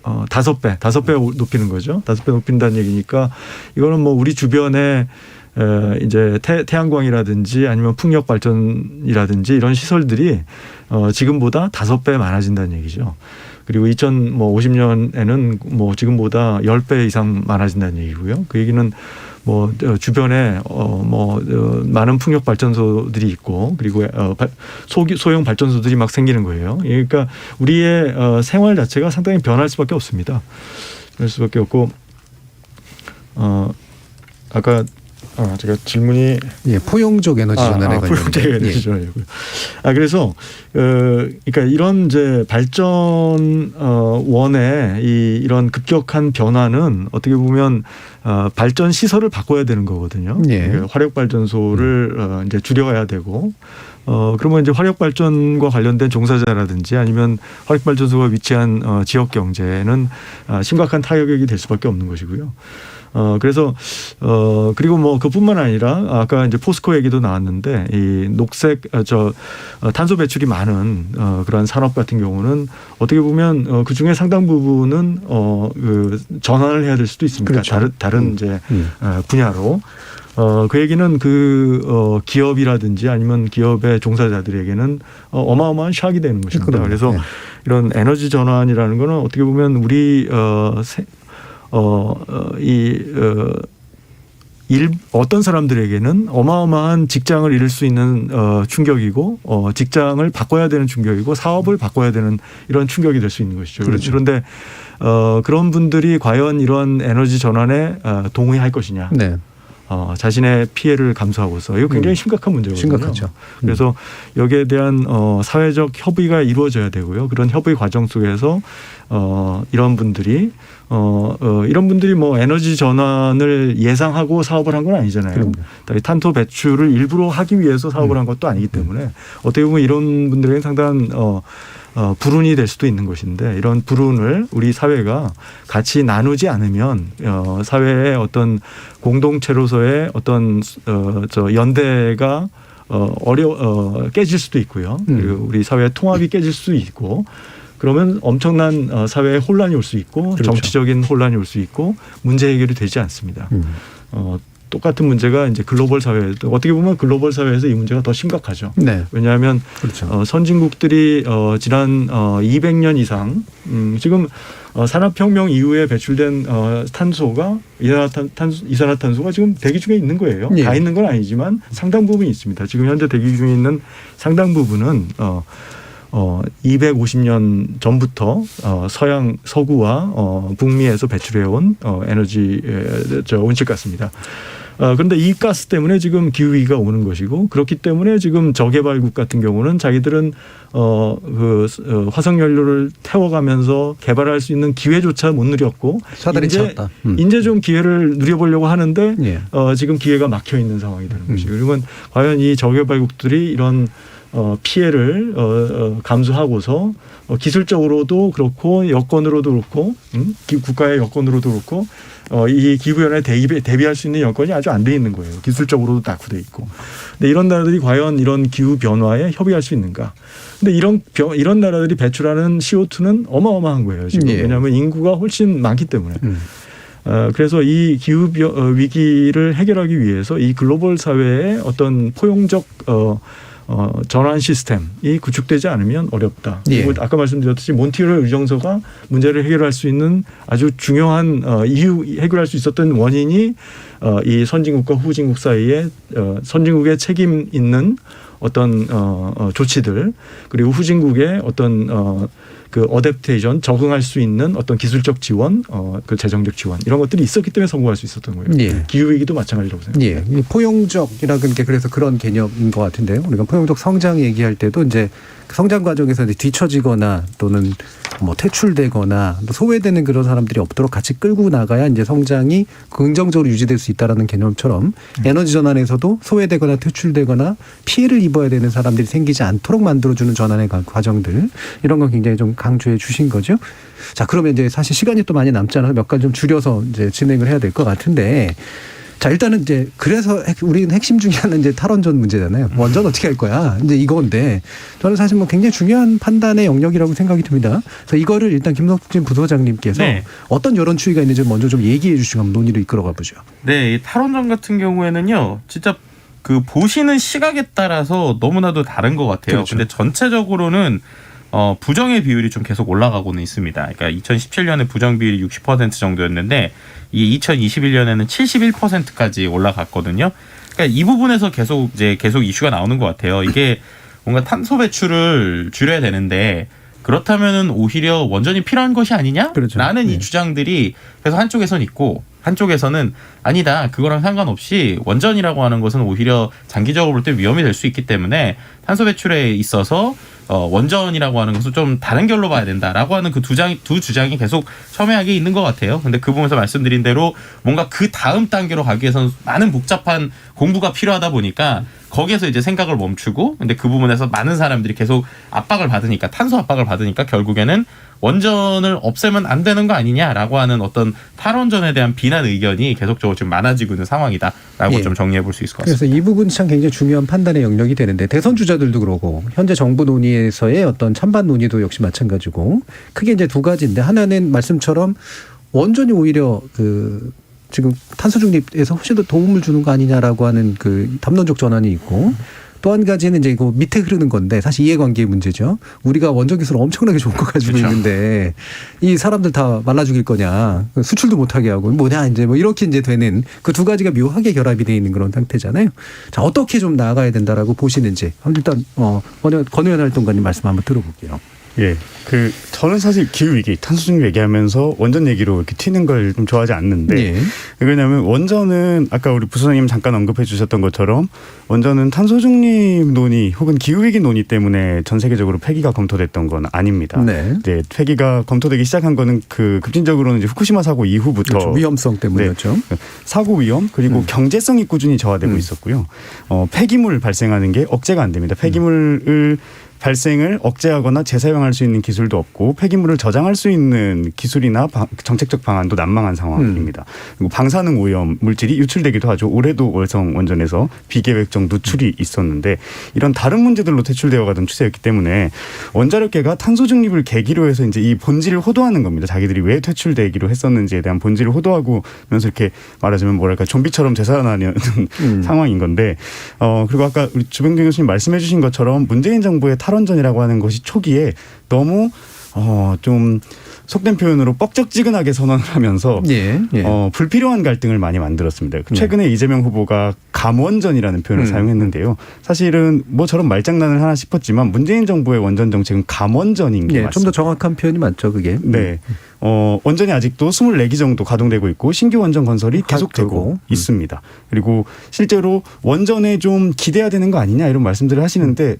5배 높이는 거죠. 5배 높인다는 얘기니까 이거는 뭐 우리 주변에 이제 태양광이라든지 아니면 풍력 발전이라든지 이런 시설들이 지금보다 5배 많아진다는 얘기죠. 그리고 2050년에는 뭐 지금보다 10배 이상 많아진다는 얘기고요. 그 얘기는 뭐 주변에 많은 풍력 발전소들이 있고 그리고 소형 발전소들이 막 생기는 거예요. 그러니까 우리의 생활 자체가 상당히 변할 수밖에 없습니다. 변할 수밖에 없고 아까 제가 질문이 포용적 에너지 전환에 관련된 포용적 에너지 전환이고요. 그래서 그러니까 이런 이제 발전원의 이런 급격한 변화는 어떻게 보면 발전 시설을 바꿔야 되는 거거든요. 화력 발전소를 이제 줄여야 되고. 그러면 이제 화력 발전과 관련된 종사자라든지 아니면 화력 발전소가 위치한 지역 경제는 심각한 타격이 될 수밖에 없는 것이고요. 그래서 그리고 뭐 그뿐만 아니라 아까 이제 포스코 얘기도 나왔는데 이 녹색 탄소 배출이 많은 그러한 산업 같은 경우는 어떻게 보면 그 중에 상당 부분은 그 전환을 해야 될 수도 있습니다. 그렇죠. 다른 이제 분야로. 그 얘기는 기업이라든지 아니면 기업의 종사자들에게는 어마어마한 샥이 되는 것입니다. 그래서 이런 에너지 전환이라는 거는 어떻게 보면 우리 어떤 사람들에게는 어마어마한 직장을 잃을 수 있는 충격이고 직장을 바꿔야 되는 충격이고 사업을 바꿔야 되는 이런 충격이 될 수 있는 것이죠. 그렇죠. 그런데 그런 분들이 과연 이런 에너지 전환에 동의할 것이냐. 네. 자신의 피해를 감수하고서 이거 굉장히 심각한 문제거든요. 심각하죠. 그래서 여기에 대한 사회적 협의가 이루어져야 되고요. 그런 협의 과정 속에서 이런 분들이 뭐 에너지 전환을 예상하고 사업을 한 건 아니잖아요. 탄소 배출을 일부러 하기 위해서 사업을 한 것도 아니기 때문에 어떻게 보면 이런 분들에게는 상당한 불운이 될 수도 있는 것인데 이런 불운을 우리 사회가 같이 나누지 않으면 사회의 어떤 공동체로서의 어떤 연대가 깨질 수도 있고요. 그리고 우리 사회의 통합이 깨질 수도 있고 그러면 엄청난 사회의 혼란이 올 수 있고 그렇죠. 정치적인 혼란이 올 수 있고 문제 해결이 되지 않습니다. 똑같은 문제가 이제 글로벌 사회에도 어떻게 보면 글로벌 사회에서 이 문제가 더 심각하죠. 네. 왜냐하면 그렇죠. 선진국들이 지난 200년 이상 지금 산업혁명 이후에 배출된 탄소가 이산화탄소가 지금 대기 중에 있는 거예요. 예. 다 있는 건 아니지만 상당 부분이 있습니다. 지금 현재 대기 중에 있는 상당 부분은 250년 전부터 서구와 북미에서 배출해온 에너지 온실가스입니다. 그런데 이 가스 때문에 지금 기후위기가 오는 것이고 그렇기 때문에 지금 저개발국 같은 경우는 자기들은 화석연료를 태워가면서 개발할 수 있는 기회조차 못 누렸고 사다리 찼다. 이제 좀 기회를 누려보려고 하는데 예. 지금 기회가 막혀 있는 상황이 되는 것이죠. 그러면 과연 이 저개발국들이 이런 피해를 감수하고서 기술적으로도 그렇고 여건으로도 그렇고 국가의 여건으로도 그렇고 이 기후변화에 대비할 수 있는 여건이 아주 안 돼 있는 거예요. 기술적으로도 낙후돼 있고. 근데 이런 나라들이 과연 이런 기후 변화에 협의할 수 있는가? 근데 이런 나라들이 배출하는 CO2는 어마어마한 거예요. 지금 예. 왜냐하면 인구가 훨씬 많기 때문에. 그래서 이 기후 위기를 해결하기 위해서 이 글로벌 사회의 어떤 포용적 전환 시스템이 구축되지 않으면 어렵다. 예. 그리고 아까 말씀드렸듯이 몬트리올 의정서가 문제를 해결할 수 있는 아주 중요한 해결할 수 있었던 원인이 이 선진국과 후진국 사이에 선진국의 책임 있는 어떤 조치들 그리고 후진국의 어떤 그 어댑테이션 적응할 수 있는 어떤 기술적 지원, 그 재정적 지원 이런 것들이 있었기 때문에 성공할 수 있었던 거예요. 예. 기후 위기도 마찬가지라고 생각합니다. 예, 포용적이라는 게 그래서 그런 개념인 것 같은데요. 우리가 포용적 성장 얘기할 때도 이제 성장 과정에서 이제 뒤처지거나 또는 뭐 퇴출되거나 소외되는 그런 사람들이 없도록 같이 끌고 나가야 이제 성장이 긍정적으로 유지될 수 있다라는 개념처럼 에너지 전환에서도 소외되거나 퇴출되거나 피해를 입어야 되는 사람들이 생기지 않도록 만들어주는 전환의 과정들 이런 건 굉장히 좀 강조해 주신 거죠. 자, 그러면 이제 사실 시간이 또 많이 남지 않아서 몇 가지 좀 줄여서 이제 진행을 해야 될 것 같은데. 자, 일단은 이제 그래서 우리는 핵심 중에 하나는 이제 탈원전 문제잖아요. 원전 어떻게 할 거야? 이제 이건데 저는 사실 뭐 굉장히 중요한 판단의 영역이라고 생각이 듭니다. 그래서 이거를 일단 김석진 부소장님께서 네. 어떤 여론 추이가 있는지 먼저 좀 얘기해 주시고 한번 논의를 이끌어가 보죠. 네, 이 탈원전 같은 경우에는요, 진짜 그 보시는 시각에 따라서 너무나도 다른 것 같아요. 그렇죠. 근데 전체적으로는 부정의 비율이 좀 계속 올라가고는 있습니다. 그러니까 2017년에 부정 비율이 60% 정도였는데 이 2021년에는 71%까지 올라갔거든요. 그러니까 이 부분에서 계속 이슈가 나오는 것 같아요. 이게 뭔가 탄소 배출을 줄여야 되는데 그렇다면은 오히려 원전이 필요한 것이 아니냐? 그렇죠. 라는 네. 이 주장들이 그래서 한쪽에선 있고 한쪽에서는 아니다. 그거랑 상관없이 원전이라고 하는 것은 오히려 장기적으로 볼 때 위험이 될 수 있기 때문에 탄소 배출에 있어서 원전이라고 하는 것을 좀 다른 결로 봐야 된다라고 하는 그 두 주장이 계속 첨예하게 있는 것 같아요. 근데 그 부분에서 말씀드린 대로 뭔가 그 다음 단계로 가기 위해서는 많은 복잡한 공부가 필요하다 보니까 거기에서 이제 생각을 멈추고 근데 그 부분에서 많은 사람들이 계속 압박을 받으니까 탄소 압박을 받으니까 결국에는 원전을 없애면 안 되는 거 아니냐라고 하는 어떤 탈원전에 대한 비난 의견이 계속적으로 지금 많아지고 있는 상황이다라고 예. 좀 정리해 볼 수 있을 것 같습니다. 그래서 이 부분이 참 굉장히 중요한 판단의 영역이 되는데 대선 주자들도 그러고 현재 정부 논의에서의 어떤 찬반 논의도 역시 마찬가지고 크게 이제 두 가지인데 하나는 말씀처럼 원전이 오히려 지금 탄소 중립에서 훨씬 더 도움을 주는 거 아니냐라고 하는 그 담론적 전환이 있고 또 한 가지는 이제 그 밑에 흐르는 건데 사실 이해관계의 문제죠. 우리가 원전 기술을 엄청나게 좋은 거 가지고 그렇죠. 있는데 이 사람들 다 말라 죽일 거냐, 수출도 못하게 하고 뭐냐 이제 뭐 이렇게 이제 되는 그 두 가지가 묘하게 결합이 돼 있는 그런 상태잖아요. 자, 어떻게 좀 나아가야 된다라고 보시는지 일단 권의원 활동가님 말씀 한번 들어볼게요. 예. 저는 사실 기후위기, 탄소중립 얘기하면서 원전 얘기로 이렇게 튀는 걸 좀 좋아하지 않는데. 예. 왜냐하면 원전은 아까 우리 부소장님 잠깐 언급해 주셨던 것처럼 원전은 탄소중립 논의 혹은 기후위기 논의 때문에 전 세계적으로 폐기가 검토됐던 건 아닙니다. 네. 이제 폐기가 검토되기 시작한 거는 급진적으로는 이제 후쿠시마 사고 이후부터. 그렇죠. 위험성 때문이었죠. 네. 사고 위험 그리고 경제성이 꾸준히 저하되고 있었고요. 폐기물 발생하는 게 억제가 안 됩니다. 폐기물을 발생을 억제하거나 재사용할 수 있는 기술도 없고 폐기물을 저장할 수 있는 기술이나 정책적 방안도 난망한 상황입니다. 그리고 방사능 오염 물질이 유출되기도 하죠. 올해도 월성 원전에서 비계획적 누출이 있었는데 이런 다른 문제들로 퇴출되어 가던 추세였기 때문에 원자력계가 탄소 중립을 계기로 해서 이제 이 본질을 호도하는 겁니다. 자기들이 왜 퇴출되기로 했었는지에 대한 본질을 호도하고면서 이렇게 말하자면 뭐랄까 좀비처럼 되살아나는 상황인 건데 그리고 아까 우리 주병경 교수님 말씀해 주신 것처럼 문재인 정부의 탈원전이라고 하는 것이 초기에 너무 좀 속된 표현으로 뻑적지근하게 선언을 하면서 불필요한 갈등을 많이 만들었습니다. 최근에 이재명 후보가 감원전이라는 표현을 사용했는데요. 사실은 뭐처럼 말장난을 하나 싶었지만 문재인 정부의 원전 정책은 감원전인 게 맞습니다. 좀 더 정확한 표현이 맞죠, 그게. 네. 원전이 아직도 24기 정도 가동되고 있고 신규 원전 건설이 계속되고 있습니다. 그리고 실제로 원전에 좀 기대야 되는 거 아니냐 이런 말씀들을 하시는데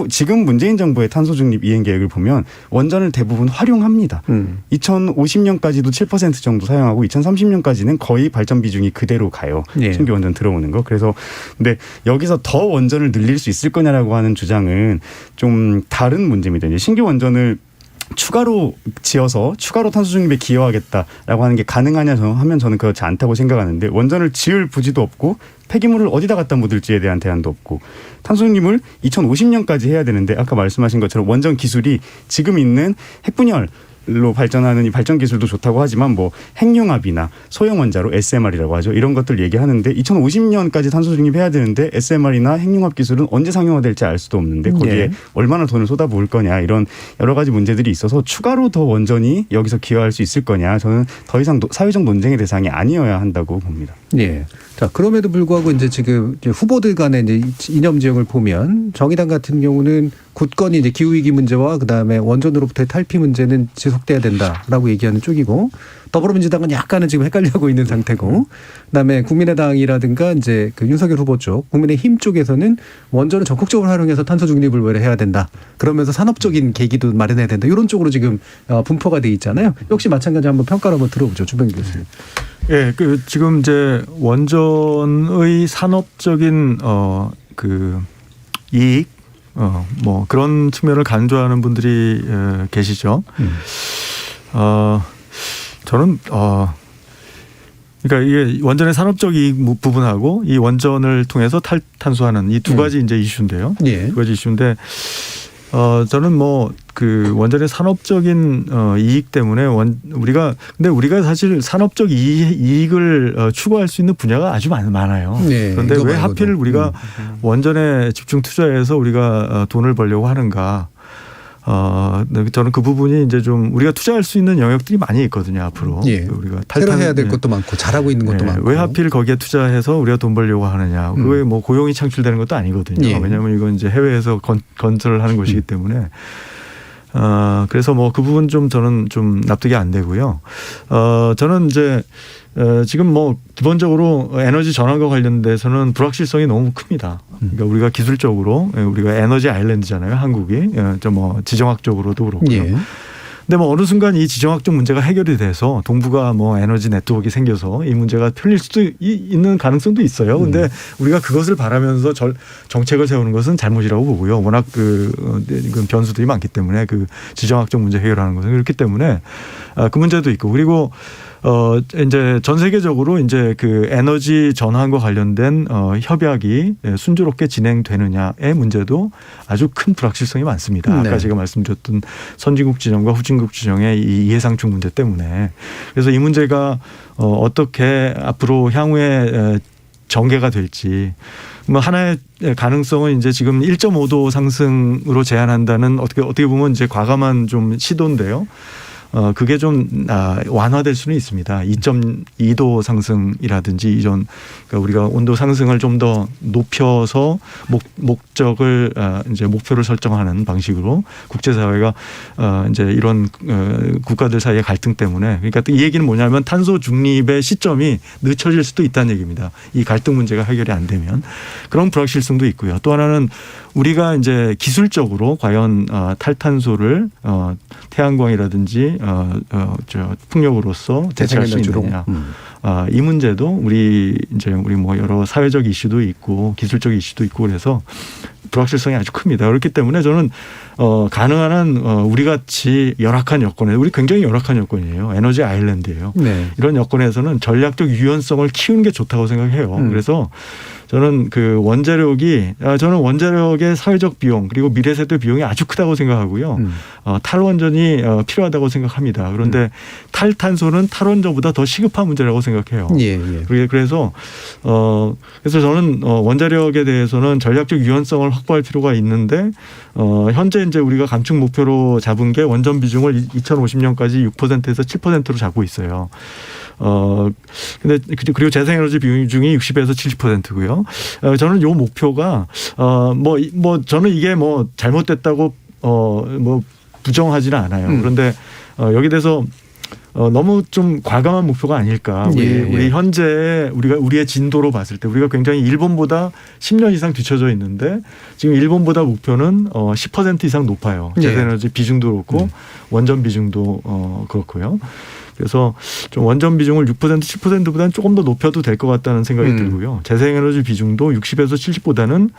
지금 문재인 정부의 탄소 중립 이행 계획을 보면 원전을 대부분 활용합니다. 2050년까지도 7% 정도 사용하고 2030년까지는 거의 발전 비중이 그대로 가요. 신규 원전 들어오는 거. 그래서 근데 여기서 더 원전을 늘릴 수 있을 거냐라고 하는 주장은 좀 다른 문제입니다. 이제 신규 원전을 추가로 지어서 추가로 탄소 중립에 기여하겠다라고 하는 게 가능하냐 하면 저는 그렇지 않다고 생각하는데 원전을 지을 부지도 없고 폐기물을 어디다 갖다 묻을지에 대한 대안도 없고 탄소 중립을 2050년까지 해야 되는데 아까 말씀하신 것처럼 원전 기술이 지금 있는 핵분열 로 발전하는 이 발전 기술도 좋다고 하지만 뭐 핵융합이나 소형 원자로 SMR이라고 하죠. 이런 것들 얘기하는데 2050년까지 탄소 중립해야 되는데 SMR이나 핵융합 기술은 언제 상용화될지 알 수도 없는데 거기에 얼마나 돈을 쏟아부을 거냐 이런 여러 가지 문제들이 있어서 추가로 더 원전이 여기서 기여할 수 있을 거냐 저는 더 이상 사회적 논쟁의 대상이 아니어야 한다고 봅니다. 예. 자, 그럼에도 불구하고 이제 지금 후보들 간의 이제 이념 지형을 보면 정의당 같은 경우는 굳건히 이제 기후위기 문제와 그다음에 원전으로부터의 탈피 문제는 지속돼야 된다라고 얘기하는 쪽이고 더불어민주당은 약간은 지금 헷갈려하고 있는 상태고 그다음에 국민의당이라든가 이제 그 윤석열 후보 쪽 국민의힘 쪽에서는 원전을 적극적으로 활용해서 탄소 중립을 해야 된다. 그러면서 산업적인 계기도 마련해야 된다. 이런 쪽으로 지금 분포가 돼 있잖아요. 역시 마찬가지 한번 평가를 한번 들어보죠. 주병기 교수님. 예, 지금 이제 원전의 산업적인 이익 뭐 그런 측면을 강조하는 분들이 계시죠. 저는 그러니까 이게 원전의 산업적 이익 부분하고 이 원전을 통해서 탈탄소하는 이 두 가지 이제 이슈인데요. 두 가지 이슈인데 저는 뭐 그 원전의 산업적인 이익 때문에 우리가 사실 산업적 이익을 추구할 수 있는 분야가 아주 많아요. 그런데 왜 하필 우리가 원전에 집중 투자해서 우리가 돈을 벌려고 하는가? 저는 그 부분이 이제 좀 우리가 투자할 수 있는 영역들이 많이 있거든요 앞으로. 우리가 새로 해야 될 것도 많고 잘하고 있는 것도 많고. 왜 하필 거기에 투자해서 우리가 돈 벌려고 하느냐? 그게 뭐 고용이 창출되는 것도 아니거든요. 왜냐하면 이건 이제 해외에서 건설을 하는 것이기 때문에. 그래서 뭐 그 부분 저는 좀 납득이 안 되고요. 저는 이제 지금 뭐 기본적으로 에너지 전환과 관련돼서는 불확실성이 너무 큽니다. 그러니까 우리가 기술적으로 우리가 에너지 아일랜드잖아요, 한국이. 뭐 지정학적으로도 그렇고요. 근데 뭐 어느 순간 이 지정학적 문제가 해결이 돼서 동북아 뭐 에너지 네트워크가 생겨서 이 문제가 풀릴 수도 있는 가능성도 있어요. 근데 우리가 그것을 바라면서 정책을 세우는 것은 잘못이라고 보고요. 워낙 그 변수들이 많기 때문에 그 지정학적 문제 해결하는 것은 그렇기 때문에 그 문제도 있고 그리고 이제 전 세계적으로 이제 그 에너지 전환과 관련된 협약이 순조롭게 진행되느냐의 문제도 아주 큰 불확실성이 많습니다. 아까 제가 말씀드렸던 선진국 지정과 후진국 신급 규정의 이 이해상충 문제 때문에. 그래서 이 문제가 어떻게 앞으로 향후에 전개가 될지. 뭐 하나의 가능성은 이제 지금 1.5도 상승으로 제한한다는 어떻게 보면 이제 과감한 좀 시도인데요. 그게 좀 완화될 수는 있습니다. 2.2도 상승이라든지 이런 그러니까 우리가 온도 상승을 좀 더 높여서 목적을 이제 목표를 설정하는 방식으로 국제사회가 이제 이런 국가들 사이의 갈등 때문에 그러니까 이 얘기는 뭐냐면 탄소 중립의 시점이 늦춰질 수도 있다는 얘기입니다. 이 갈등 문제가 해결이 안 되면 그런 불확실성도 있고요. 또 하나는 우리가 이제 기술적으로 과연 탈탄소를 태양광이라든지 풍력으로서 대체할 수 있느냐. 이 문제도 우리 뭐 여러 사회적 이슈도 있고 기술적 이슈도 있고 그래서 불확실성이 아주 큽니다. 그렇기 때문에 저는 가능한 한 우리 같이 열악한 여건에 우리 굉장히 열악한 여건이에요. 에너지 아일랜드예요. 네. 이런 여건에서는 전략적 유연성을 키우는 게 좋다고 생각해요. 그래서 저는 저는 원자력의 사회적 비용 그리고 미래 세대 비용이 아주 크다고 생각하고요. 탈원전이 필요하다고 생각합니다. 그런데 탈탄소는 탈원전보다 더 시급한 문제라고 생각해요. 예. 그래서 저는 원자력에 대해서는 전략적 유연성을 확보할 필요가 있는데 현재 이제 우리가 감축 목표로 잡은 게 원전 비중을 2050년까지 6%에서 7%로 잡고 있어요. 근데 그리고 재생에너지 비중이 60에서 70%고요. 저는 요 목표가 저는 이게 뭐 잘못됐다고 뭐 부정하지는 않아요. 그런데 여기 대해서 너무 좀 과감한 목표가 아닐까. 우리 현재 우리의 진도로 봤을 때 우리가 굉장히 일본보다 10년 이상 뒤쳐져 있는데 지금 일본보다 목표는 10% 이상 높아요. 재생에너지 비중도 그렇고 원전 비중도 그렇고요. 그래서 좀 원전 비중을 6% 7%보다는 조금 더 높여도 될 것 같다는 생각이 들고요. 재생에너지 비중도 60에서 70보다는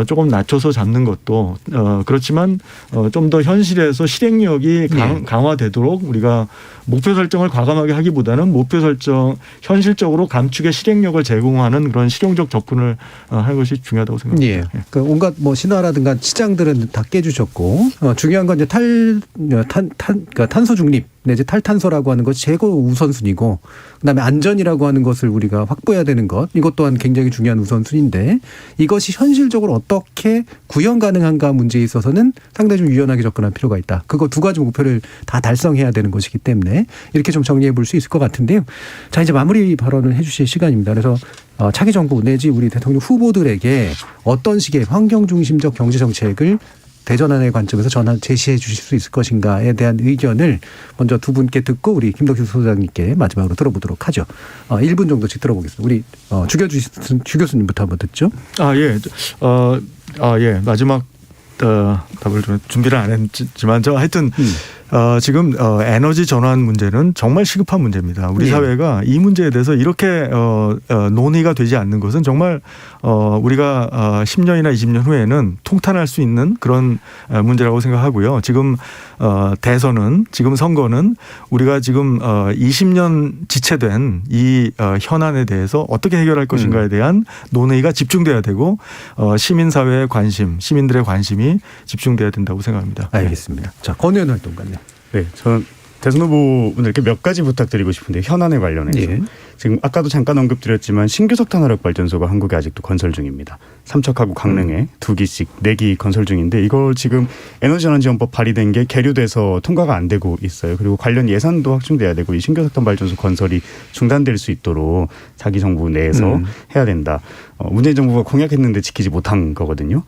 조금 낮춰서 잡는 것도 그렇지만 좀 더 현실에서 실행력이 강화되도록 우리가 목표 설정을 과감하게 하기보다는 목표 설정 현실적으로 감축의 실행력을 제공하는 그런 실용적 접근을 하는 것이 중요하다고 생각합니다. 예. 그러니까 온갖 뭐 신화라든가 시장들은 다 깨주셨고 중요한 건 이제 그러니까 탄소 중립 내지 탈탄소라고 하는 것이 최고 우선순위고 그다음에 안전이라고 하는 것을 우리가 확보해야 되는 것 이것 또한 굉장히 중요한 우선순위인데 이것이 현실적으로 어떻게 구현 가능한가 문제에 있어서는 상당히 좀 유연하게 접근할 필요가 있다. 그거 두 가지 목표를 다 달성해야 되는 것이기 때문에 이렇게 좀 정리해 볼 수 있을 것 같은데요. 자 이제 마무리 발언을 해 주실 시간입니다. 그래서 차기 정부 내지 우리 대통령 후보들에게 어떤 식의 환경 중심적 경제 정책을 대전환의 관점에서 제시해 주실 수 있을 것인가에 대한 의견을 먼저 두 분께 듣고 우리 김덕규 소장님께 마지막으로 들어보도록 하죠. 1분 정도씩 들어보겠습니다. 우리 주 교수님부터 한번 듣죠. 예. 마지막 답을 좀 준비를 안 했지만 하여튼 지금 에너지 전환 문제는 정말 시급한 문제입니다. 우리 사회가 이 문제에 대해서 이렇게 논의가 되지 않는 것은 정말 우리가 10년이나 20년 후에는 통탄할 수 있는 그런 문제라고 생각하고요. 지금 지금 선거는 우리가 지금 20년 지체된 이 현안에 대해서 어떻게 해결할 것인가에 대한 논의가 집중돼야 되고 시민사회의 관심, 시민들의 관심이 집중돼야 된다고 생각합니다. 알겠습니다. 자, 권유현 활동가님. 네, 저는 대선 후보분들께 몇 가지 부탁드리고 싶은데 현안에 관련해서 지금 아까도 잠깐 언급드렸지만 신규 석탄 화력 발전소가 한국에 아직도 건설 중입니다. 삼척하고 강릉에 2기씩 4기 건설 중인데 이걸 지금 에너지전환지원법 발의된 게 계류돼서 통과가 안 되고 있어요. 그리고 관련 예산도 확충돼야 되고 이 신규 석탄 발전소 건설이 중단될 수 있도록 자기 정부 내에서 해야 된다. 문재인 정부가 공약했는데 지키지 못한 거거든요.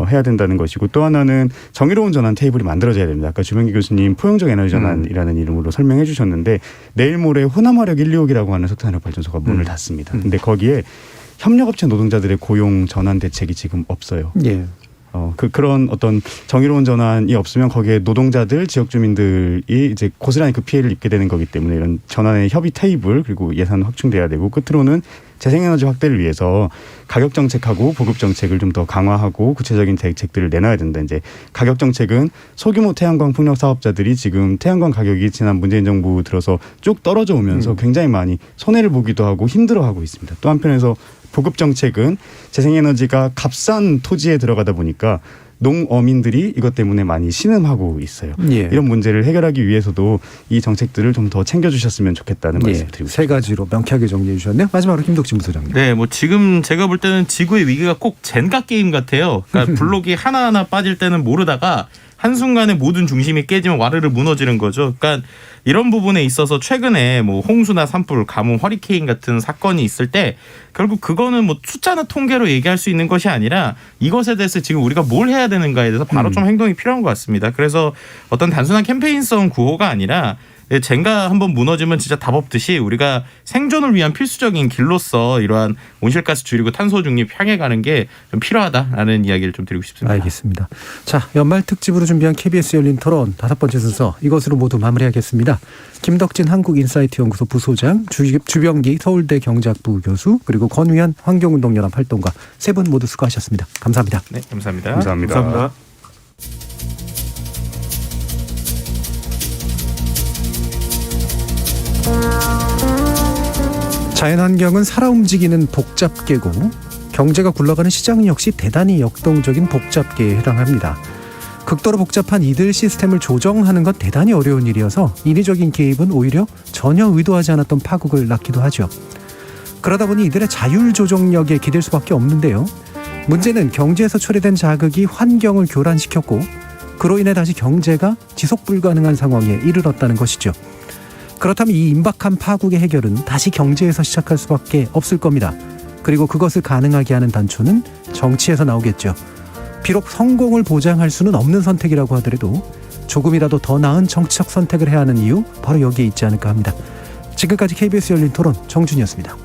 해야 된다는 것이고 또 하나는 정의로운 전환 테이블이 만들어져야 됩니다. 아까 주명기 교수님 포용적 에너지 전환이라는 이름으로 설명해 주셨는데 내일 모레 호남화력 1, 2호기라고 하는 석탄화력 발전소가 문을 닫습니다. 근데 거기에 협력업체 노동자들의 고용 전환 대책이 지금 없어요. 예. 그런 어떤 정의로운 전환이 없으면 거기에 노동자들, 지역 주민들이 이제 고스란히 그 피해를 입게 되는 거기 때문에 이런 전환의 협의 테이블 그리고 예산 확충돼야 되고 끝으로는 재생에너지 확대를 위해서 가격 정책하고 보급 정책을 좀 더 강화하고 구체적인 대책들을 내놔야 된다. 이제 가격 정책은 소규모 태양광 풍력 사업자들이 지금 태양광 가격이 지난 문재인 정부 들어서 쭉 떨어져 오면서 굉장히 많이 손해를 보기도 하고 힘들어하고 있습니다. 또 한편에서 보급 정책은 재생에너지가 값싼 토지에 들어가다 보니까 농어민들이 이것 때문에 많이 신음하고 있어요. 예. 이런 문제를 해결하기 위해서도 이 정책들을 좀 더 챙겨주셨으면 좋겠다는 예. 말씀을 드리고 세 가지로 명쾌하게 정리해 주셨네요. 마지막으로 김덕진 부소장님. 네, 뭐 지금 제가 볼 때는 지구의 위기가 꼭 젠가 게임 같아요. 그러니까 블록이 하나하나 빠질 때는 모르다가 한순간에 모든 중심이 깨지면 와르르 무너지는 거죠. 그러니까 이런 부분에 있어서 최근에 뭐 홍수나 산불, 가뭄, 허리케인 같은 사건이 있을 때 결국 그거는 뭐 숫자나 통계로 얘기할 수 있는 것이 아니라 이것에 대해서 지금 우리가 뭘 해야 되는가에 대해서 바로 좀 행동이 필요한 것 같습니다. 그래서 어떤 단순한 캠페인성 구호가 아니라 젠가 한번 무너지면 진짜 답 없듯이 우리가 생존을 위한 필수적인 길로서 이러한 온실가스 줄이고 탄소 중립 향해 가는 게 좀 필요하다라는 이야기를 좀 드리고 싶습니다. 알겠습니다. 자, 연말 특집으로 준비한 KBS 열린 토론 5번째 순서 이것으로 모두 마무리하겠습니다. 김덕진 한국인사이트 연구소 부소장, 주병기 서울대 경제학부 교수, 그리고 권우현 환경운동연합 활동가 세 분 모두 수고하셨습니다. 감사합니다. 네, 감사합니다. 감사합니다. 감사합니다. 자연환경은 살아 움직이는 복잡계고 경제가 굴러가는 시장 역시 대단히 역동적인 복잡계에 해당합니다. 극도로 복잡한 이들 시스템을 조정하는 건 대단히 어려운 일이어서 인위적인 개입은 오히려 전혀 의도하지 않았던 파국을 낳기도 하죠. 그러다 보니 이들의 자율 조정력에 기댈 수밖에 없는데요. 문제는 경제에서 초래된 자극이 환경을 교란시켰고 그로 인해 다시 경제가 지속 불가능한 상황에 이르렀다는 것이죠. 그렇다면 이 임박한 파국의 해결은 다시 경제에서 시작할 수밖에 없을 겁니다. 그리고 그것을 가능하게 하는 단초는 정치에서 나오겠죠. 비록 성공을 보장할 수는 없는 선택이라고 하더라도 조금이라도 더 나은 정치적 선택을 해야 하는 이유 바로 여기에 있지 않을까 합니다. 지금까지 KBS 열린 토론 정준이었습니다.